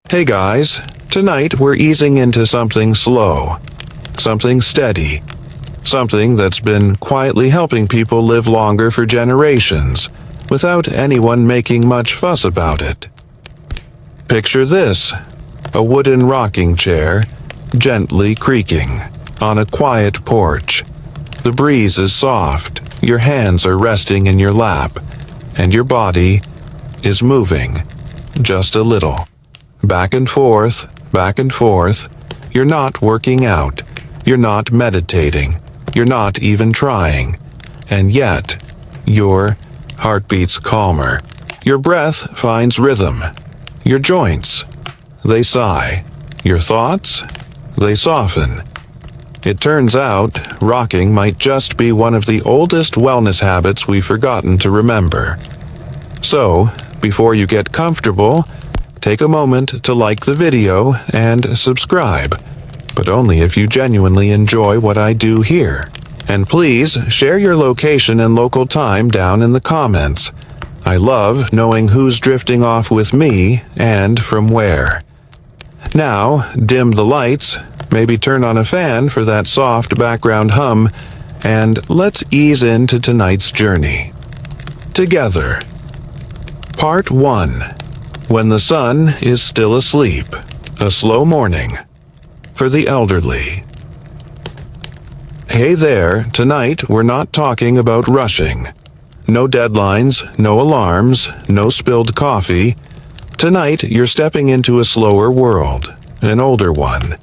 Hey guys, tonight we're easing into something slow, something steady, something that's been quietly helping people live longer for generations, without anyone making much fuss about it. Picture this, a wooden rocking chair, gently creaking, on a quiet porch. The breeze is soft, your hands are resting in your lap, and your body is moving, just a little. Back and forth, you're not working out, you're not meditating, you're not even trying, and yet, your heart beats calmer, your breath finds rhythm, your joints, they sigh, your thoughts, they soften. It turns out, rocking might just be one of the oldest wellness habits we've forgotten to remember. So, before you get comfortable, take a moment to like the video and subscribe, but only if you genuinely enjoy what I do here. And please share your location and local time down in the comments. I love knowing who's drifting off with me and from where. Now, dim the lights, maybe turn on a fan for that soft background hum, and let's ease into tonight's journey. Together. Part 1. When the sun is still asleep, a slow morning. For the elderly. Hey there, tonight we're not talking about rushing. No deadlines, no alarms, no spilled coffee. Tonight you're stepping into a slower world, an older one.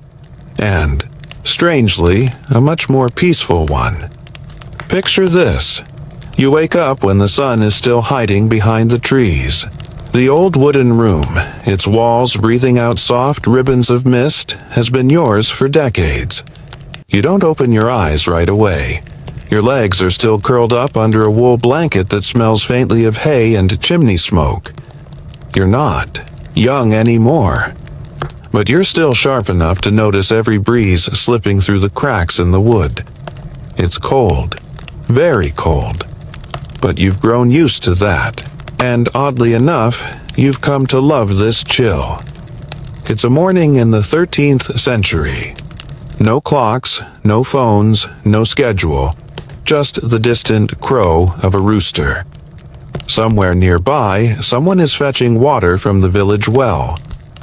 And, strangely, a much more peaceful one. Picture this. You wake up when the sun is still hiding behind the trees. The old wooden room, its walls breathing out soft ribbons of mist, has been yours for decades. You don't open your eyes right away. Your legs are still curled up under a wool blanket that smells faintly of hay and chimney smoke. You're not young anymore. But you're still sharp enough to notice every breeze slipping through the cracks in the wood. It's cold, very cold. But you've grown used to that. And oddly enough, you've come to love this chill. It's a morning in the 13th century. No clocks, no phones, no schedule, just the distant crow of a rooster. Somewhere nearby, someone is fetching water from the village well.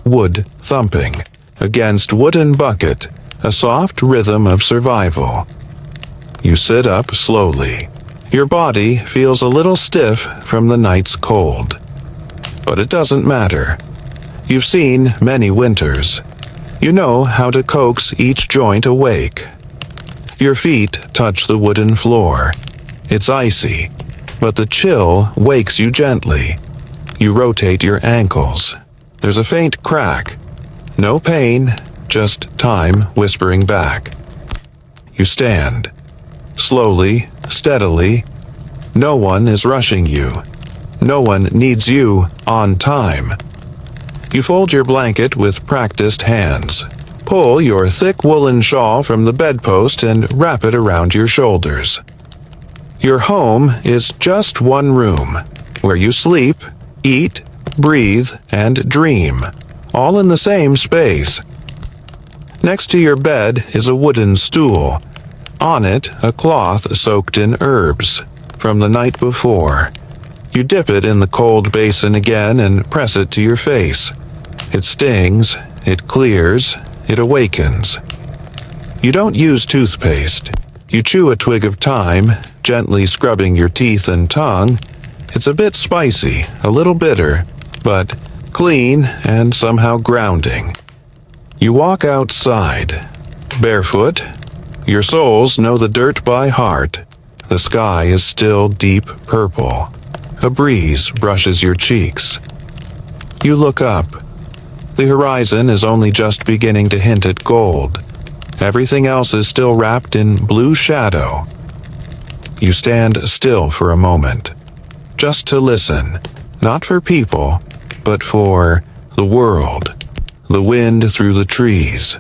Wood thumping against wooden bucket, a soft rhythm of survival. You sit up slowly. Your body feels a little stiff from the night's cold. But it doesn't matter. You've seen many winters. You know how to coax each joint awake. Your feet touch the wooden floor. It's icy, but the chill wakes you gently. You rotate your ankles. There's a faint crack. No pain, just time whispering back. You stand. Slowly, steadily. No one is rushing you. No one needs you on time. You fold your blanket with practiced hands. Pull your thick woolen shawl from the bedpost and wrap it around your shoulders. Your home is just one room, where you sleep, eat, breathe, and dream, all in the same space. Next to your bed is a wooden stool. On it, a cloth soaked in herbs from the night before. You dip it in the cold basin again and press it to your face. It stings, it clears, it awakens. You don't use toothpaste. You chew a twig of thyme, gently scrubbing your teeth and tongue. It's a bit spicy, a little bitter, but clean and somehow grounding. You walk outside, barefoot. Your soles know the dirt by heart. The sky is still deep purple. A breeze brushes your cheeks. You look up. The horizon is only just beginning to hint at gold. Everything else is still wrapped in blue shadow. You stand still for a moment, just to listen, not for people, but for the world, the wind through the trees,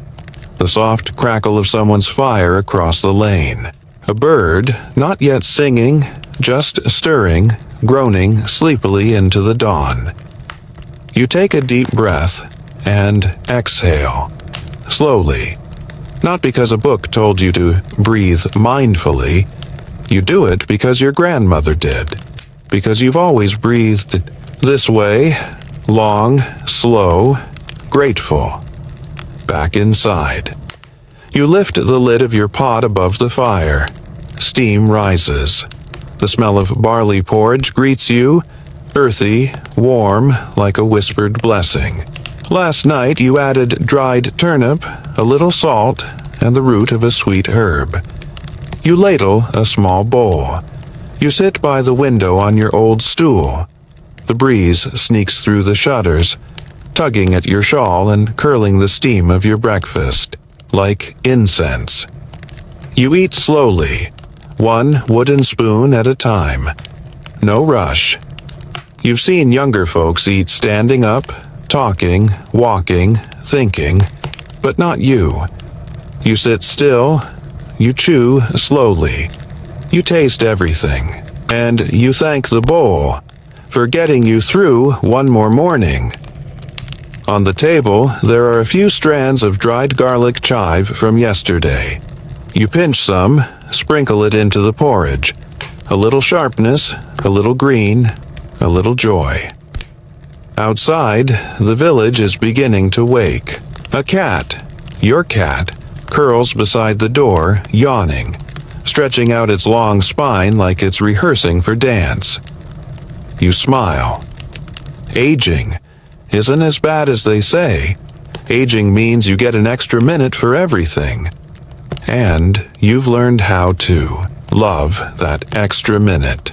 the soft crackle of someone's fire across the lane. A bird, not yet singing, just stirring, groaning sleepily into the dawn. You take a deep breath and exhale, slowly. Not because a book told you to breathe mindfully. You do it because your grandmother did. Because you've always breathed this way, long, slow, grateful. Back inside. You lift the lid of your pot above the fire. Steam rises. The smell of barley porridge greets you, earthy, warm, like a whispered blessing. Last night you added dried turnip, a little salt, and the root of a sweet herb. You ladle a small bowl. You sit by the window on your old stool. The breeze sneaks through the shutters, tugging at your shawl and curling the steam of your breakfast, like incense. You eat slowly, one wooden spoon at a time. No rush. You've seen younger folks eat standing up, talking, walking, thinking, but not you. You sit still, you chew slowly, you taste everything, and you thank the bowl for getting you through one more morning. On the table, there are a few strands of dried garlic chive from yesterday. You pinch some, sprinkle it into the porridge. A little sharpness, a little green, a little joy. Outside, the village is beginning to wake. A cat, your cat, curls beside the door, yawning, stretching out its long spine like it's rehearsing for dance. You smile. Aging isn't as bad as they say. Aging means you get an extra minute for everything. And you've learned how to love that extra minute.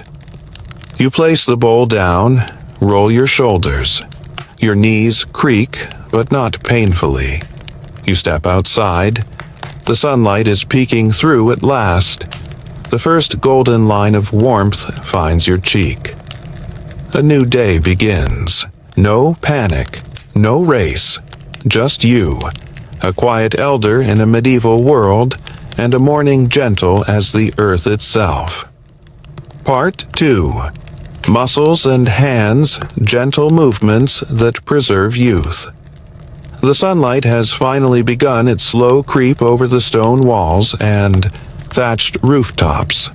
You place the bowl down, roll your shoulders. Your knees creak, but not painfully. You step outside. The sunlight is peeking through at last. The first golden line of warmth finds your cheek. A new day begins. No panic, no race, just you, a quiet elder in a medieval world, and a morning gentle as the earth itself. Part 2. Muscles and hands, gentle movements that preserve youth. The sunlight has finally begun its slow creep over the stone walls and thatched rooftops.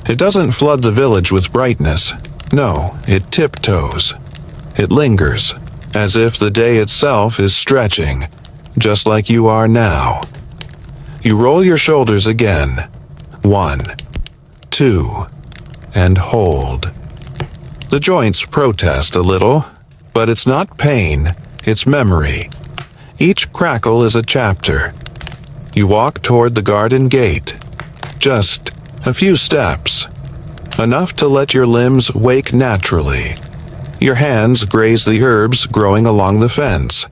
It doesn't flood the village with brightness. No, it tiptoes. It lingers, as if the day itself is stretching, just like you are now. You roll your shoulders again. 1, 2, and hold. The joints protest a little, but it's not pain, it's memory. Each crackle is a chapter. You walk toward the garden gate. Just a few steps. Enough to let your limbs wake naturally. Your hands graze the herbs growing along the fence.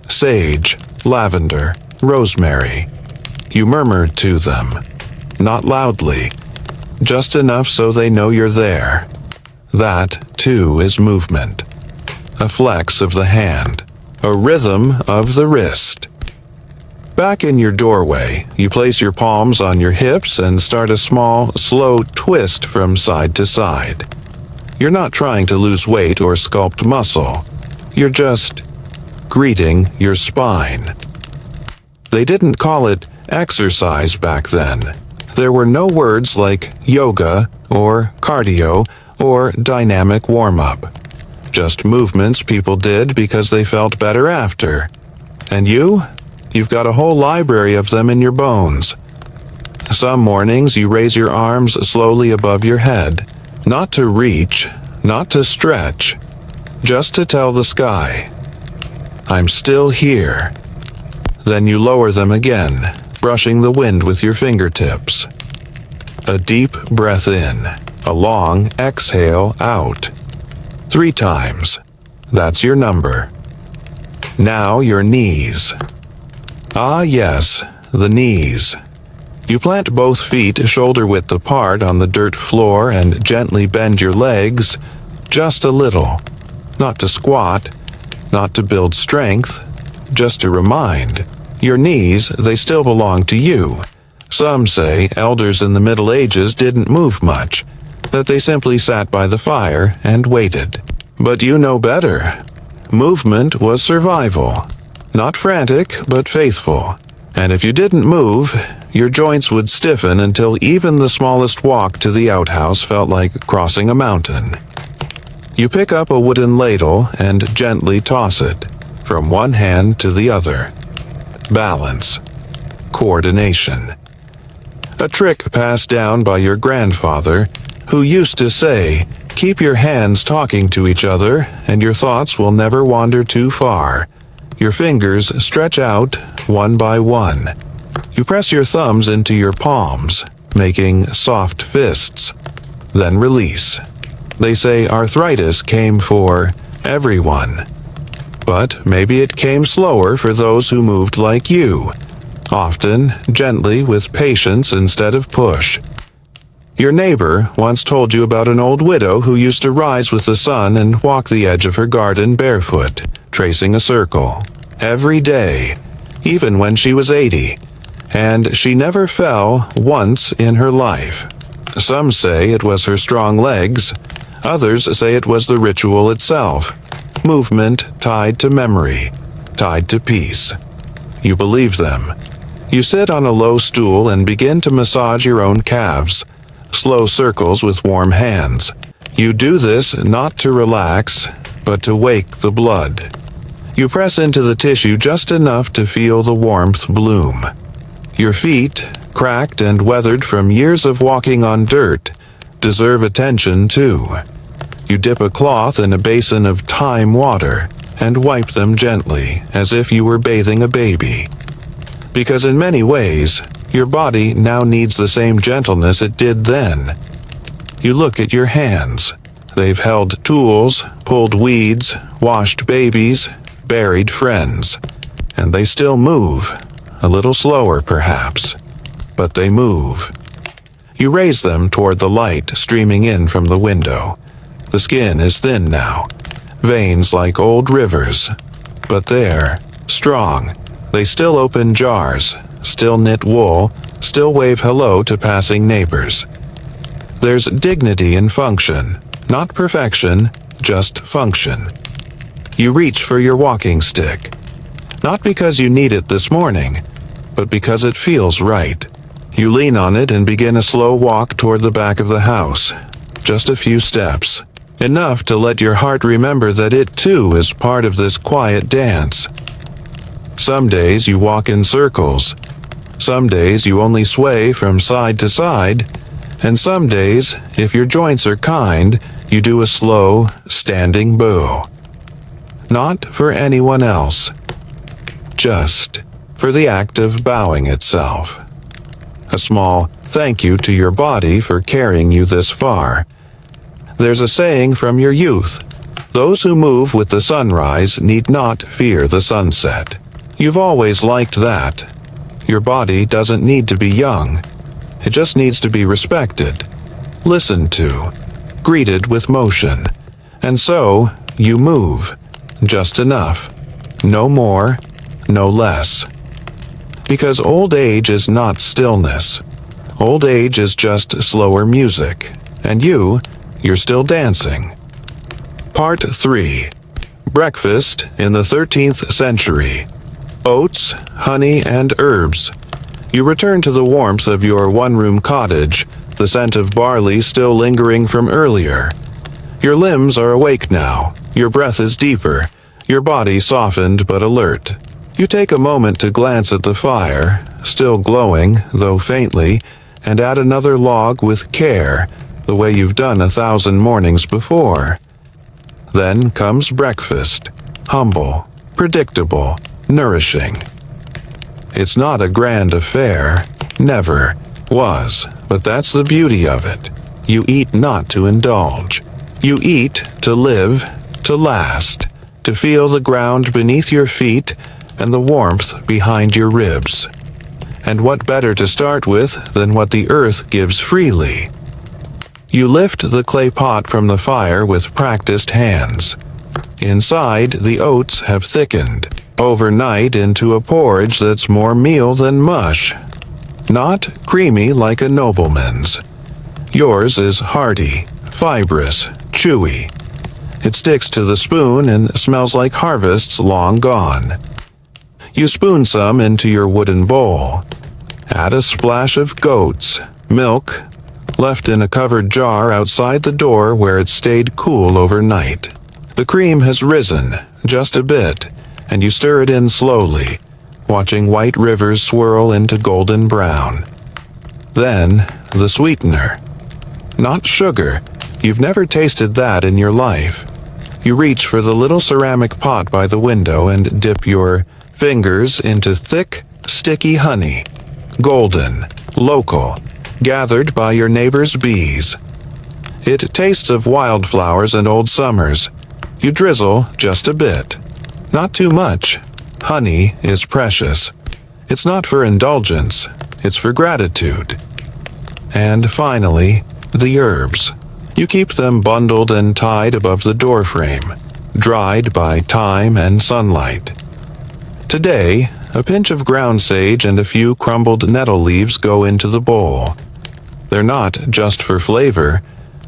Sage, lavender, rosemary. You murmur to them. Not loudly. Just enough so they know you're there. That, too, is movement. A flex of the hand. A rhythm of the wrist. Back in your doorway, you place your palms on your hips and start a small, slow twist from side to side. You're not trying to lose weight or sculpt muscle. You're just greeting your spine. They didn't call it exercise back then. There were no words like yoga or cardio or dynamic warm-up. Just movements people did because they felt better after. And you've got a whole library of them in your bones. Some mornings you raise your arms slowly above your head, not to reach, not to stretch, just to tell the sky, I'm still here. Then you lower them again, brushing the wind with your fingertips. A deep breath in, a long exhale out. 3 times. That's your number. Now your knees. Ah yes, the knees. You plant both feet shoulder-width apart on the dirt floor and gently bend your legs just a little. Not to squat, not to build strength, just to remind. Your knees, they still belong to you. Some say elders in the Middle Ages didn't move much, that they simply sat by the fire and waited. But you know better. Movement was survival. Not frantic, but faithful. And if you didn't move, your joints would stiffen until even the smallest walk to the outhouse felt like crossing a mountain. You pick up a wooden ladle and gently toss it, from one hand to the other. Balance. Coordination. A trick passed down by your grandfather, who used to say, "Keep your hands talking to each other, and your thoughts will never wander too far." Your fingers stretch out one by one. You press your thumbs into your palms, making soft fists. Then release. They say arthritis came for everyone. But maybe it came slower for those who moved like you, often gently with patience instead of push. Your neighbor once told you about an old widow who used to rise with the sun and walk the edge of her garden barefoot, tracing a circle, every day, even when she was 80, and she never fell once in her life. Some say it was her strong legs, others say it was the ritual itself, movement tied to memory, tied to peace. You believe them. You sit on a low stool and begin to massage your own calves, slow circles with warm hands. You do this not to relax, but to wake the blood. You press into the tissue just enough to feel the warmth bloom. Your feet, cracked and weathered from years of walking on dirt, deserve attention too. You dip a cloth in a basin of thyme water and wipe them gently, as if you were bathing a baby. Because in many ways, your body now needs the same gentleness it did then. You look at your hands. They've held tools, pulled weeds, washed babies, buried friends. And they still move. A little slower, perhaps. But they move. You raise them toward the light streaming in from the window. The skin is thin now. Veins like old rivers. But they're strong. They still open jars, still knit wool, still wave hello to passing neighbors. There's dignity in function, not perfection, just function. You reach for your walking stick, not because you need it this morning, but because it feels right. You lean on it and begin a slow walk toward the back of the house, just a few steps, enough to let your heart remember that it too is part of this quiet dance. Some days you walk in circles. Some days you only sway from side to side. And some days, if your joints are kind, you do a slow, standing bow. Not for anyone else. Just for the act of bowing itself. A small thank you to your body for carrying you this far. There's a saying from your youth. Those who move with the sunrise need not fear the sunset. You've always liked that. Your body doesn't need to be young. It just needs to be respected, listened to, greeted with motion. And so, you move. Just enough. No more, no less. Because old age is not stillness. Old age is just slower music. And you're still dancing. Part 3. Breakfast in the 13th century. Oats, honey, and herbs. You return to the warmth of your one-room cottage, the scent of barley still lingering from earlier. Your limbs are awake now. Your breath is deeper. Your body softened but alert. You take a moment to glance at the fire, still glowing, though faintly, and add another log with care, the way you've done 1,000 mornings before. Then comes breakfast. Humble, predictable, nourishing. It's not a grand affair, never was, but that's the beauty of it. You eat not to indulge. You eat to live, to last, to feel the ground beneath your feet and the warmth behind your ribs. And what better to start with than what the earth gives freely? You lift the clay pot from the fire with practiced hands. Inside, the oats have thickened overnight into a porridge that's more meal than mush. Not creamy like a nobleman's. Yours is hearty, fibrous, chewy. It sticks to the spoon and smells like harvests long gone. You spoon some into your wooden bowl. Add a splash of goat's milk, left in a covered jar outside the door where it stayed cool overnight. The cream has risen just a bit, and you stir it in slowly, watching white rivers swirl into golden brown. Then, the sweetener. Not sugar. You've never tasted that in your life. You reach for the little ceramic pot by the window and dip your fingers into thick, sticky honey. Golden, local, gathered by your neighbor's bees. It tastes of wildflowers and old summers. You drizzle just a bit. Not too much. Honey is precious. It's not for indulgence, it's for gratitude. And finally, the herbs. You keep them bundled and tied above the doorframe, dried by time and sunlight. Today, a pinch of ground sage and a few crumbled nettle leaves go into the bowl. They're not just for flavor,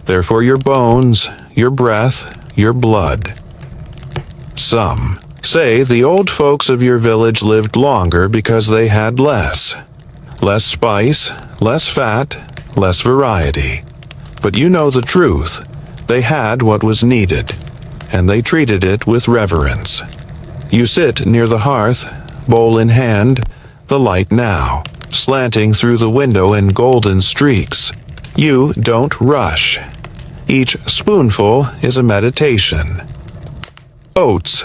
they're for your bones, your breath, your blood. Some say the old folks of your village lived longer because they had less. Less spice, less fat, less variety. But you know the truth. They had what was needed, and they treated it with reverence. You sit near the hearth, bowl in hand, the light now, slanting through the window in golden streaks. You don't rush. Each spoonful is a meditation. Oats,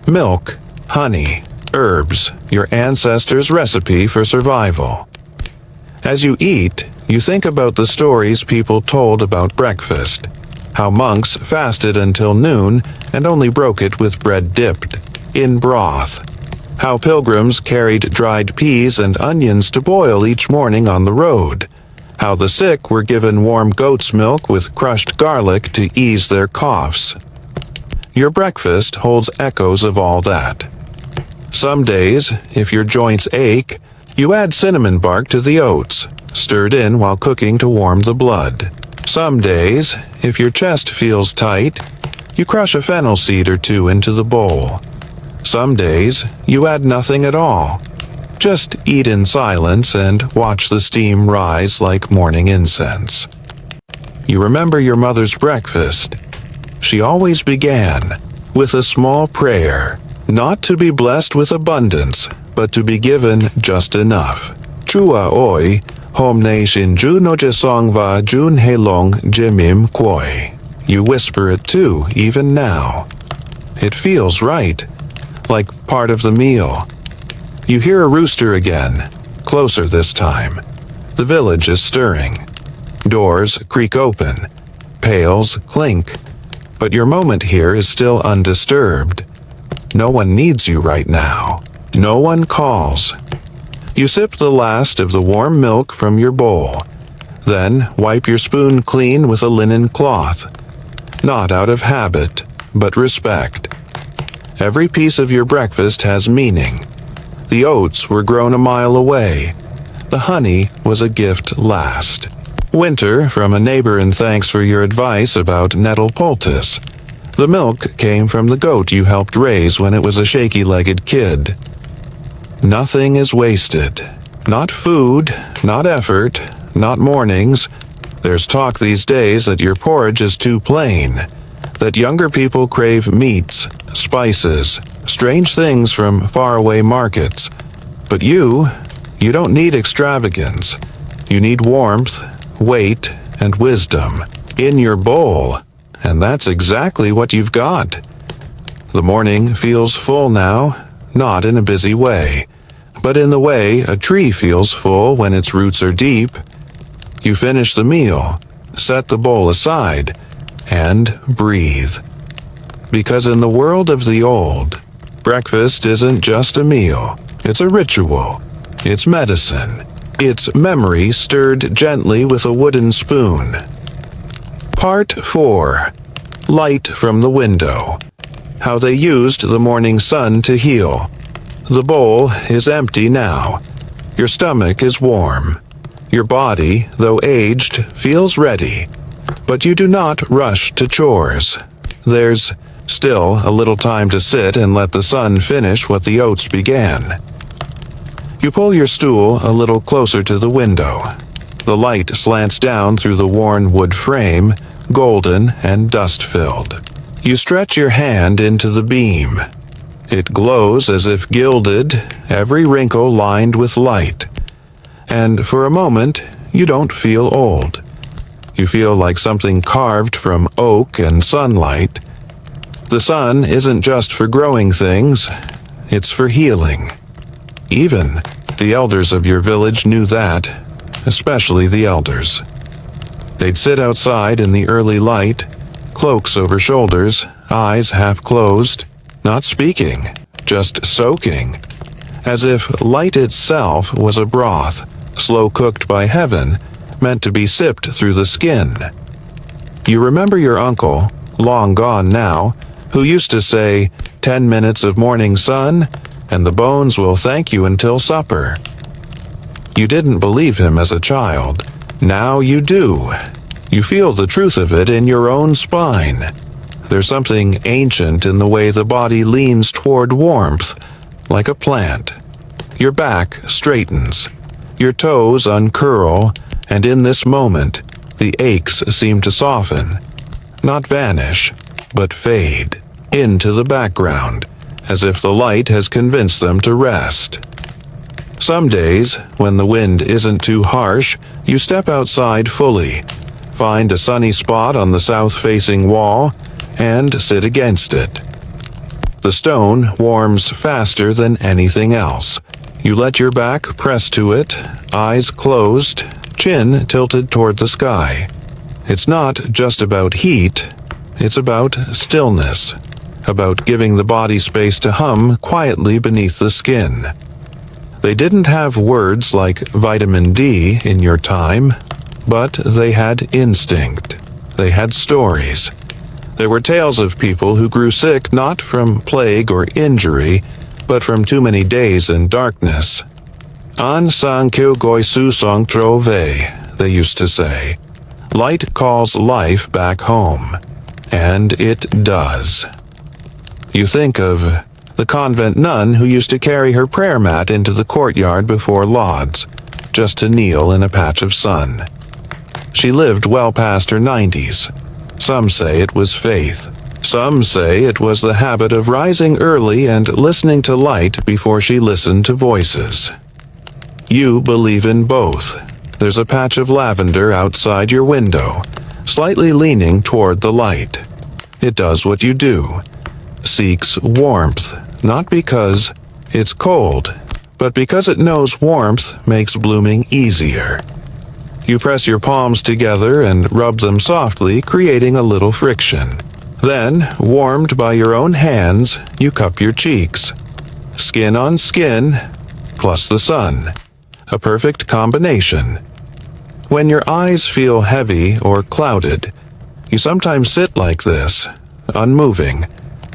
milk, honey, herbs, your ancestors' recipe for survival. As you eat, you think about the stories people told about breakfast, how monks fasted until noon and only broke it with bread dipped in broth, how pilgrims carried dried peas and onions to boil each morning on the road, how the sick were given warm goat's milk with crushed garlic to ease their coughs. Your breakfast holds echoes of all that. Some days, if your joints ache, you add cinnamon bark to the oats, stirred in while cooking to warm the blood. Some days, if your chest feels tight, you crush a fennel seed or two into the bowl. Some days, you add nothing at all. Just eat in silence and watch the steam rise like morning incense. You remember your mother's breakfast. She always began with a small prayer, not to be blessed with abundance, but to be given just enough. Chua oi, homne shinju no jesongva jun helong jimim koi. You whisper it too, even now. It feels right, like part of the meal. You hear a rooster again, closer this time. The village is stirring. Doors creak open. Pails clink. But your moment here is still undisturbed. No one needs you right now. No one calls. You sip the last of the warm milk from your bowl. Then wipe your spoon clean with a linen cloth. Not out of habit, but respect. Every piece of your breakfast has meaning. The oats were grown a mile away. The honey was a gift last. Winter from a neighbor and thanks for your advice about nettle poultice. The milk came from the goat you helped raise when it was a shaky-legged kid. Nothing is wasted. Not food, not effort, not mornings. There's talk these days that your porridge is too plain, that younger people crave meats, spices, strange things from faraway markets. But you don't need extravagance. You need warmth, weight, and wisdom in your bowl, and that's exactly what you've got. The morning feels full now, not in a busy way, but in the way a tree feels full when its roots are deep. You finish the meal, set the bowl aside, and breathe. Because in the world of the old, breakfast isn't just a meal, it's a ritual, it's medicine, it's memory stirred gently with a wooden spoon. Part 4. Light from the window. How they used the morning sun to heal. The bowl is empty now. Your stomach is warm. Your body, though aged, feels ready. But you do not rush to chores. There's still a little time to sit and let the sun finish what the oats began. You pull your stool a little closer to the window. The light slants down through the worn wood frame, golden and dust-filled. You stretch your hand into the beam. It glows as if gilded, every wrinkle lined with light. And for a moment, you don't feel old. You feel like something carved from oak and sunlight. The sun isn't just for growing things, it's for healing. Even the elders of your village knew that, especially the elders. They'd sit outside in the early light, cloaks over shoulders, eyes half closed, not speaking, just soaking, as if light itself was a broth, slow cooked by heaven, meant to be sipped through the skin. You remember your uncle, long gone now, who used to say, 10 minutes of morning sun, and the bones will thank you until supper. You didn't believe him as a child. Now you do. You feel the truth of it in your own spine. There's something ancient in the way the body leans toward warmth, like a plant. Your back straightens. Your toes uncurl, and in this moment, the aches seem to soften. Not vanish, but fade into the background, as if the light has convinced them to rest. Some days, when the wind isn't too harsh, you step outside fully, find a sunny spot on the south-facing wall, and sit against it. The stone warms faster than anything else. You let your back press to it, eyes closed, chin tilted toward the sky. It's not just about heat, it's about stillness, about giving the body space to hum quietly beneath the skin. They didn't have words like vitamin D in your time, but they had instinct. They had stories. There were tales of people who grew sick not from plague or injury, but from too many days in darkness. An sang kyo goi su song trove, they used to say. Light calls life back home. And it does. You think of the convent nun who used to carry her prayer mat into the courtyard before lauds, just to kneel in a patch of sun. She lived well past her 90s. Some say it was faith. Some say it was the habit of rising early and listening to light before she listened to voices. You believe in both. There's a patch of lavender outside your window, slightly leaning toward the light. It does what you do. Seeks warmth, not because it's cold, but because it knows warmth makes blooming easier. You press your palms together and rub them softly, creating a little friction. Then, warmed by your own hands, you cup your cheeks. Skin on skin, plus the sun. A perfect combination. When your eyes feel heavy or clouded, you sometimes sit like this, unmoving,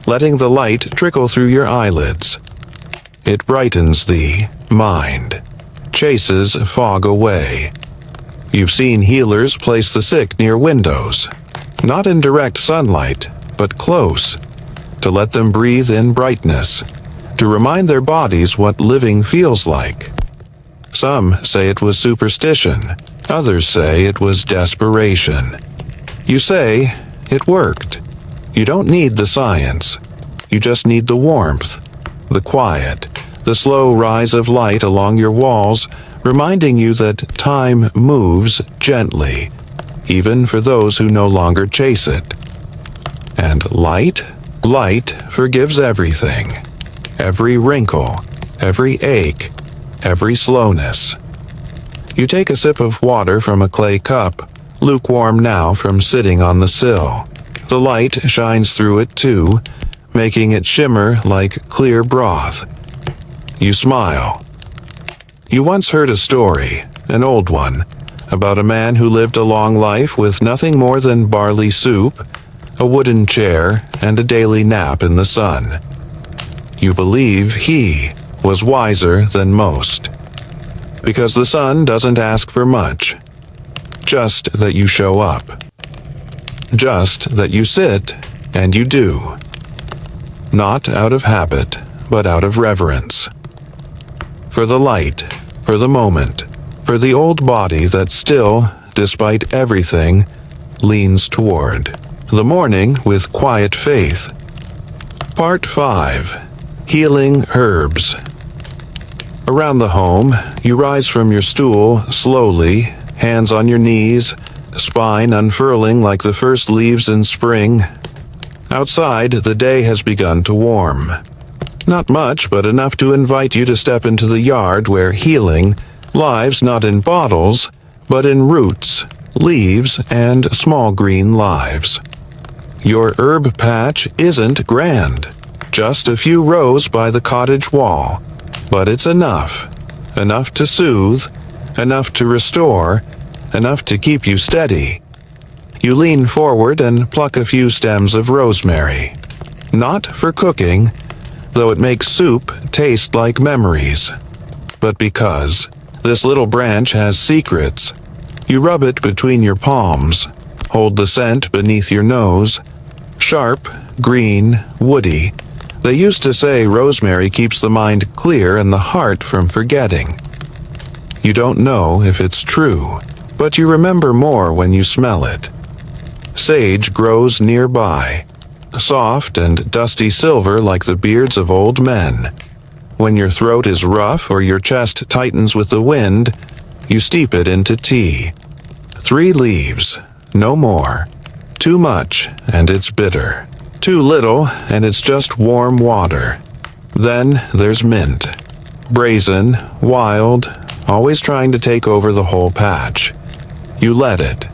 letting the light trickle through your eyelids. It brightens the mind, chases fog away. You've seen healers place the sick near windows, not in direct sunlight, but close, to let them breathe in brightness, to remind their bodies what living feels like. Some say it was superstition, others say it was desperation. You say it worked. You don't need the science. You just need the warmth, the quiet, the slow rise of light along your walls, reminding you that time moves gently, even for those who no longer chase it. And light forgives everything. Every wrinkle, every ache, every slowness. You take a sip of water from a clay cup, lukewarm now from sitting on the sill. The light shines through it too, making it shimmer like clear broth. You smile. You once heard a story, an old one, about a man who lived a long life with nothing more than barley soup, a wooden chair, and a daily nap in the sun. You believe he was wiser than most. Because the sun doesn't ask for much. Just that you show up. Just that you sit, and you do. Not out of habit, but out of reverence. For the light, for the moment, for the old body that still, despite everything, leans toward the morning with quiet faith. Part 5. Healing Herbs. Around the home, you rise from your stool slowly, hands on your knees, spine unfurling like the first leaves in spring. Outside, the day has begun to warm. Not much, but enough to invite you to step into the yard where healing lives not in bottles, but in roots, leaves, and small green lives. Your herb patch isn't grand, just a few rows by the cottage wall, but it's enough. Enough to soothe, enough to restore, enough to keep you steady. You lean forward and pluck a few stems of rosemary. Not for cooking, though it makes soup taste like memories, but because this little branch has secrets. You rub it between your palms, hold the scent beneath your nose. Sharp, green, woody. They used to say rosemary keeps the mind clear and the heart from forgetting. You don't know if it's true, but you remember more when you smell it. Sage grows nearby, soft and dusty silver like the beards of old men. When your throat is rough or your chest tightens with the wind, you steep it into tea. 3 leaves, no more. Too much, and it's bitter. Too little, and it's just warm water. Then there's mint. Brazen, wild, always trying to take over the whole patch. You let it.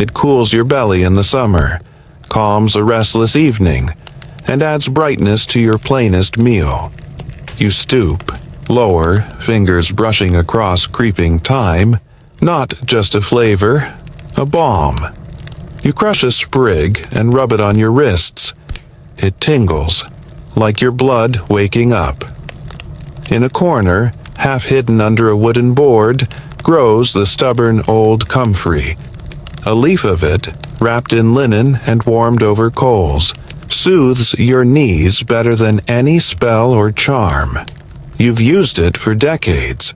It cools your belly in the summer, calms a restless evening, and adds brightness to your plainest meal. You stoop, lower, fingers brushing across creeping thyme, not just a flavor, a balm. You crush a sprig and rub it on your wrists. It tingles, like your blood waking up. In a corner, half hidden under a wooden board, grows the stubborn old comfrey. A leaf of it, wrapped in linen and warmed over coals, soothes your knees better than any spell or charm. You've used it for decades.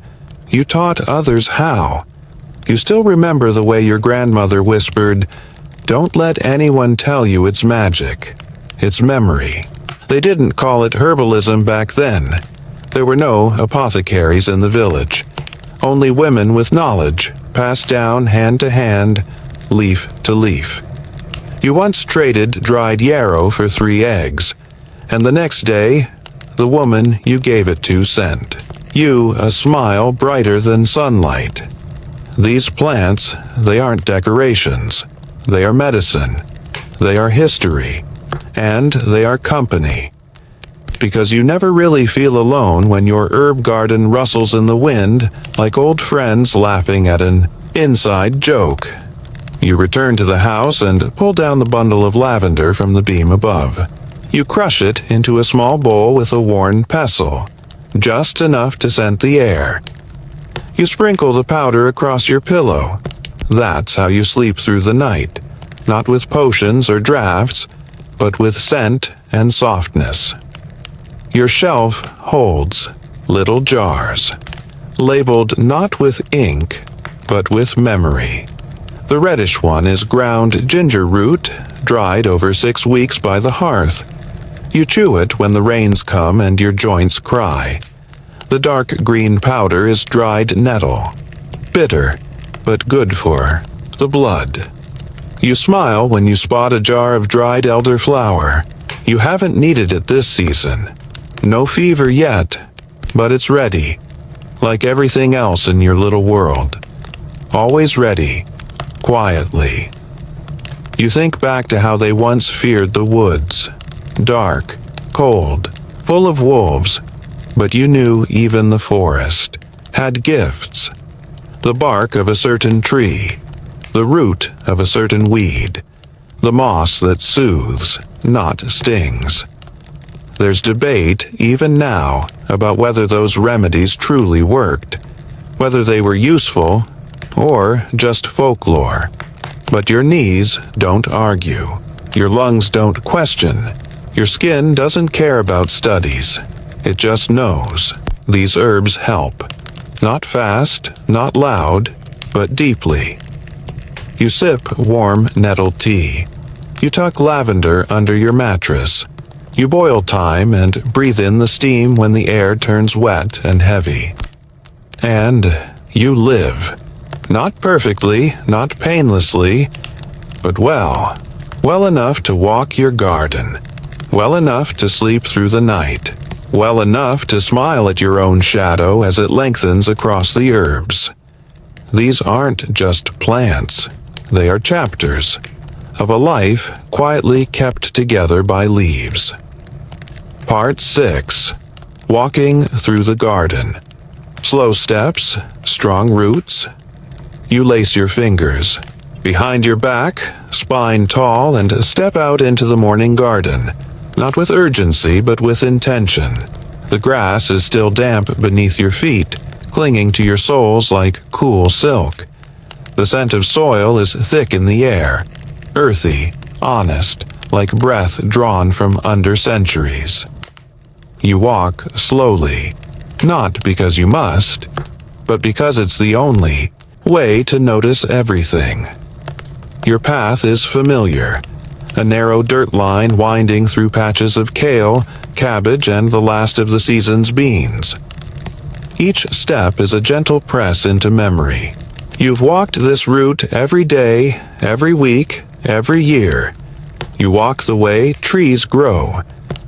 You taught others how. You still remember the way your grandmother whispered, "Don't let anyone tell you it's magic. It's memory." They didn't call it herbalism back then. There were no apothecaries in the village. Only women with knowledge, passed down hand to hand, leaf to leaf. You once traded dried yarrow for 3 eggs, and the next day, the woman you gave it to sent you a smile brighter than sunlight. These plants, they aren't decorations. They are medicine. They are history. And they are company. Because you never really feel alone when your herb garden rustles in the wind like old friends laughing at an inside joke. You return to the house and pull down the bundle of lavender from the beam above. You crush it into a small bowl with a worn pestle, just enough to scent the air. You sprinkle the powder across your pillow. That's how you sleep through the night, not with potions or drafts, but with scent and softness. Your shelf holds little jars, labeled not with ink, but with memory. The reddish one is ground ginger root, dried over 6 weeks by the hearth. You chew it when the rains come and your joints cry. The dark green powder is dried nettle, bitter, but good for the blood. You smile when you spot a jar of dried elderflower. You haven't needed it this season. No fever yet, but it's ready, like everything else in your little world. Always ready, quietly. You think back to how they once feared the woods. Dark, cold, full of wolves, but you knew even the forest had gifts. The bark of a certain tree, the root of a certain weed, the moss that soothes, not stings. There's debate, even now, about whether those remedies truly worked, whether they were useful or just folklore. But your knees don't argue. Your lungs don't question. Your skin doesn't care about studies. It just knows. These herbs help. Not fast, not loud, but deeply. You sip warm nettle tea. You tuck lavender under your mattress. You boil thyme and breathe in the steam when the air turns wet and heavy. And you live. Not perfectly, not painlessly, but well enough to walk your garden, well enough to sleep through the night, well enough to smile at your own shadow as it lengthens across the herbs. These aren't just plants, they are chapters of a life quietly kept together by leaves. Part 6. Walking through the garden. Slow steps, strong roots. You lace your fingers. Behind your back, spine tall, and step out into the morning garden. Not with urgency, but with intention. The grass is still damp beneath your feet, clinging to your soles like cool silk. The scent of soil is thick in the air, earthy, honest, like breath drawn from under centuries. You walk slowly, not because you must, but because it's the only way to notice everything. Your path is familiar, a narrow dirt line winding through patches of kale, cabbage, and the last of the season's beans. Each step is a gentle press into memory. You've walked this route every day, every week, every year. You walk the way trees grow,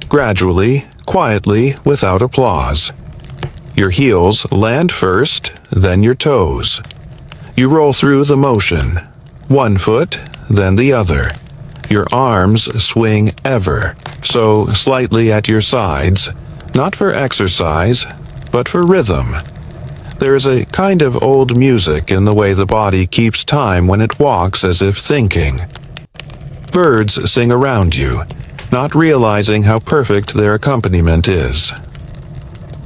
gradually, quietly, without applause. Your heels land first, then your toes. You roll through the motion, one foot, then the other. Your arms swing ever so slightly at your sides, not for exercise, but for rhythm. There is a kind of old music in the way the body keeps time when it walks as if thinking. Birds sing around you, not realizing how perfect their accompaniment is.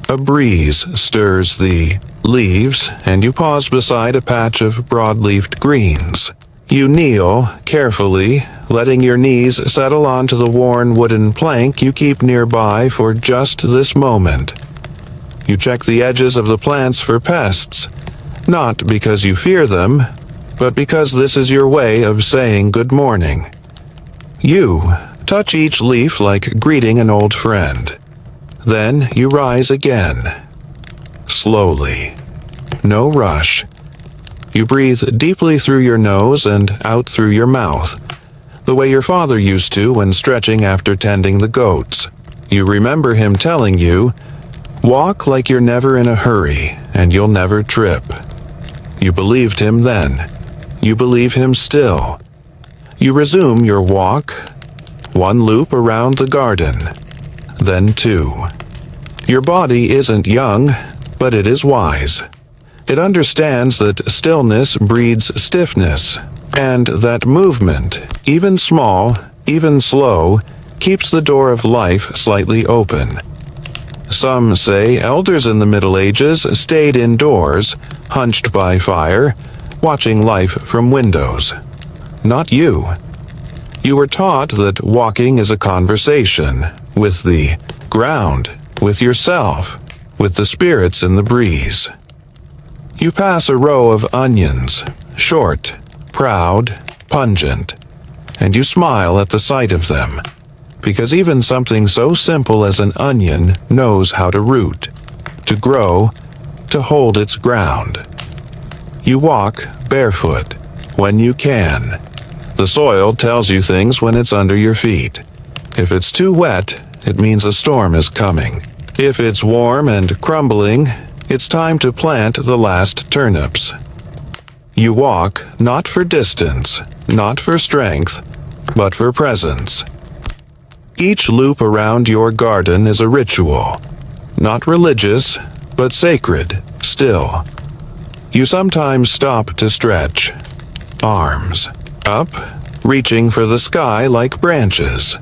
A breeze stirs the leaves, and you pause beside a patch of broad-leafed greens. You kneel, carefully, letting your knees settle onto the worn wooden plank you keep nearby for just this moment. You check the edges of the plants for pests, not because you fear them, but because this is your way of saying good morning. You touch each leaf like greeting an old friend. Then you rise again. Slowly. No rush. You breathe deeply through your nose and out through your mouth, the way your father used to when stretching after tending the goats. You remember him telling you, "Walk like you're never in a hurry, and you'll never trip." You believed him then. You believe him still. You resume your walk, one loop around the garden, then two. Your body isn't young, but it is wise. It understands that stillness breeds stiffness, and that movement, even small, even slow, keeps the door of life slightly open. Some say elders in the Middle Ages stayed indoors, hunched by fire, watching life from windows. Not you. You were taught that walking is a conversation with the ground, with yourself, with the spirits in the breeze. You pass a row of onions, short, proud, pungent, and you smile at the sight of them, because even something so simple as an onion knows how to root, to grow, to hold its ground. You walk barefoot when you can. The soil tells you things when it's under your feet. If it's too wet, it means a storm is coming. If it's warm and crumbling, it's time to plant the last turnips. You walk not for distance, not for strength, but for presence. Each loop around your garden is a ritual, not religious, but sacred, still. You sometimes stop to stretch, arms up, reaching for the sky like branches.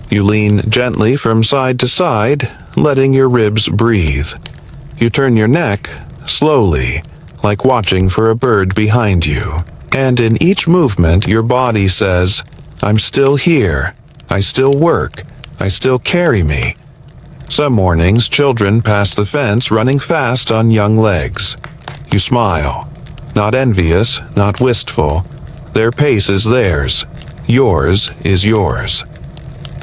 You lean gently from side to side, letting your ribs breathe. You turn your neck, slowly, like watching for a bird behind you. And in each movement, your body says, "I'm still here. I still work. I still carry me." Some mornings, children pass the fence running fast on young legs. You smile. Not envious, not wistful. Their pace is theirs. Yours is yours.